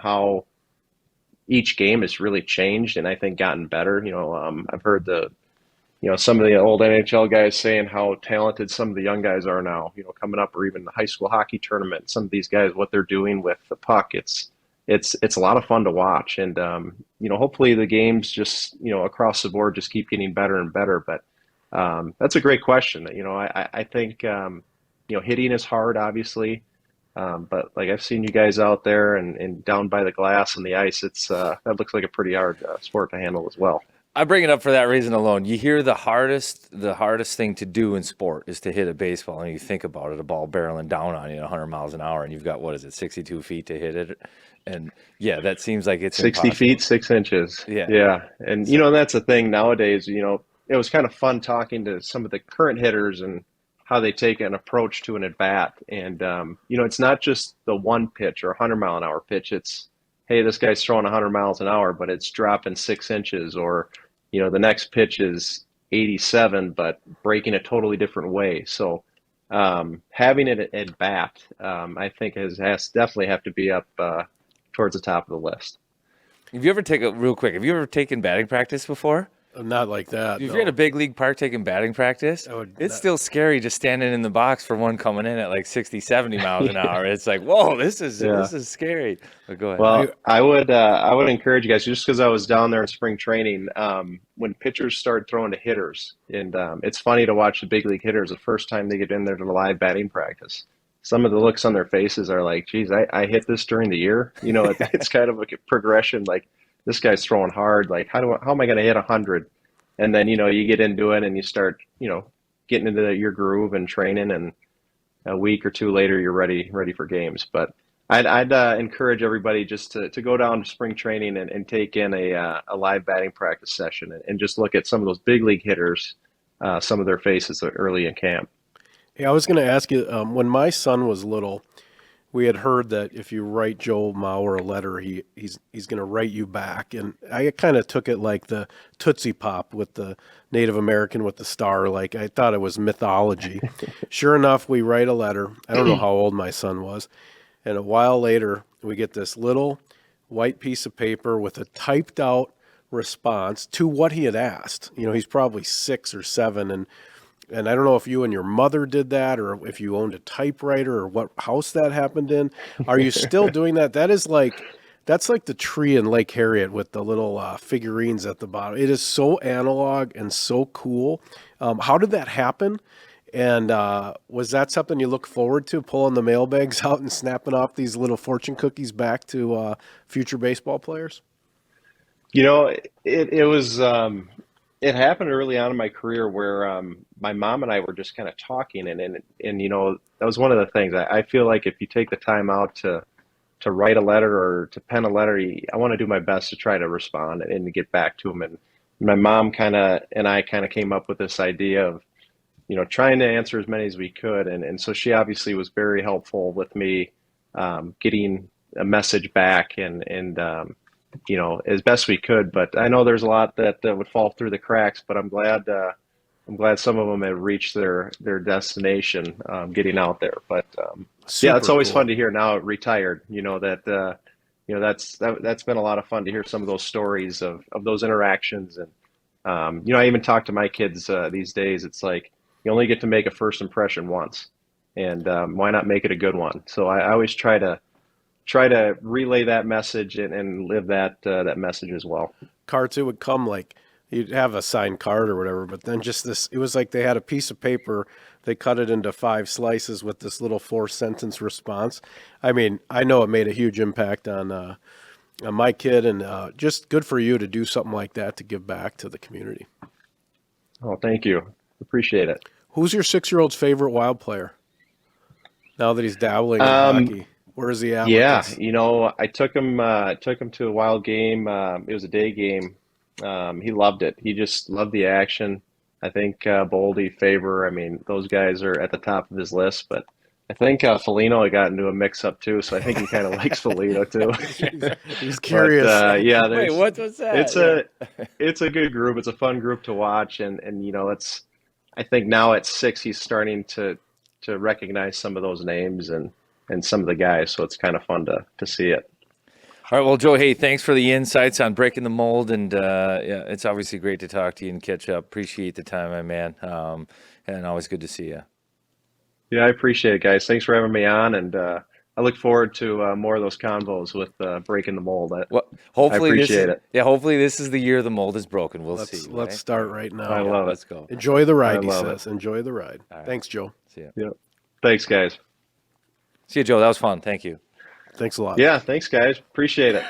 how each game has really changed and I think gotten better. I've heard some of the old NHL guys saying how talented some of the young guys are now. Coming up, or even the high school hockey tournament. Some of these guys, what they're doing with the puck, it's a lot of fun to watch. And hopefully the games just across the board just keep getting better and better. But that's a great question. I think hitting is hard, obviously. But like I've seen you guys out there and down by the glass and the ice, that looks like a pretty hard sport to handle as well. I bring it up for that reason alone. You hear the hardest thing to do in sport is to hit a baseball, and you think about it, a ball barreling down on you at 100 miles an hour, and you've got, 62 feet to hit it? And yeah, that seems like it's 60 impossible. feet, 6 inches. Yeah. And, that's the thing nowadays, it was kind of fun talking to some of the current hitters and how they take an approach to an at bat. And, it's not just the one pitch or 100-mile-an-hour pitch. It's, hey, this guy's throwing 100 miles an hour, but it's dropping 6 inches, or, the next pitch is 87, but breaking a totally different way. So having it at bat, I think has definitely have to be up towards the top of the list. Have you ever taken batting practice before? Not like that. If no. you're at a big league park taking batting practice, it's still scary just standing in the box for one coming in at like 60, 70 miles an hour. It's like, whoa, this is scary. But go ahead. Well, I would encourage you guys, just because I was down there in spring training, when pitchers start throwing to hitters, and it's funny to watch the big league hitters the first time they get in there to the live batting practice. Some of the looks on their faces are like, geez, I hit this during the year. It's kind of like a progression. Like, this guy's throwing hard. Like, how am I going to hit 100? And then, you get into it and you start, getting into your groove and training, and a week or two later, you're ready for games. But I'd encourage everybody just to go down to spring training and take in a live batting practice session and just look at some of those big league hitters, some of their faces early in camp. Hey, I was going to ask you, when my son was little, we had heard that if you write Joe Mauer a letter, he's going to write you back. And I kind of took it like the Tootsie Pop with the Native American with the star. Like, I thought it was mythology. Sure enough, we write a letter. I don't know how old my son was. And a while later, we get this little white piece of paper with a typed out response to what he had asked. He's probably 6 or 7, and I don't know if you and your mother did that, or if you owned a typewriter, or what house that happened in. Are you still doing that? That's like the tree in Lake Harriet with the little figurines at the bottom. It is so analog and so cool. How did that happen? And was that something you look forward to, pulling the mailbags out and snapping off these little fortune cookies back to future baseball players? It was. It happened early on in my career where my mom and I were just kind of talking, and that was one of the things. I feel like if you take the time out to write a letter or to pen a letter, I want to do my best to try to respond and to get back to them. And my mom and I came up with this idea of trying to answer as many as we could, and so she obviously was very helpful with me getting a message back and as best we could. But I know there's a lot that would fall through the cracks, but I'm glad some of them have reached their destination, getting out there. But yeah, it's always fun to hear now retired, that's been a lot of fun to hear some of those stories of those interactions. And, I even talk to my kids these days. It's like, you only get to make a first impression once, and why not make it a good one? So I always try to relay that message and live that message as well. Cards, it would come like you'd have a signed card or whatever, but then just this, it was like they had a piece of paper, they cut it into 5 slices with this little 4-sentence response. I mean, I know it made a huge impact on my kid, and just good for you to do something like that to give back to the community. Oh, thank you. Appreciate it. Who's your 6-year-old's favorite Wild player now that he's dabbling in hockey? Where is he at? Yeah, I took him to a Wild game. It was a day game. He loved it. He just loved the action. I think Boldy, Faber, I mean, those guys are at the top of his list. But I think Foligno got into a mix-up too, so I think he kind of likes Foligno too. He's curious. But, yeah, Wait, what was that? It's a good group. It's a fun group to watch, and I think now at 6 he's starting to recognize some of those names and some of the guys, so it's kind of fun to see it. All right, well, Joe, hey, thanks for the insights on breaking the mold, and yeah, it's obviously great to talk to you and catch up. Appreciate the time, my man, and always good to see you. Yeah, I appreciate it, guys. Thanks for having me on, and I look forward to more of those convos with breaking the mold. Well, hopefully I appreciate it. Yeah, hopefully this is the year the mold is broken. Let's see. Let's start right now. I love it. Let's go. Enjoy the ride, I he love says. Enjoy the ride. All right. Thanks, Joe. See ya. Yeah. Thanks, guys. See you, Joe. That was fun. Thank you. Thanks a lot. Yeah, thanks, guys. Appreciate it.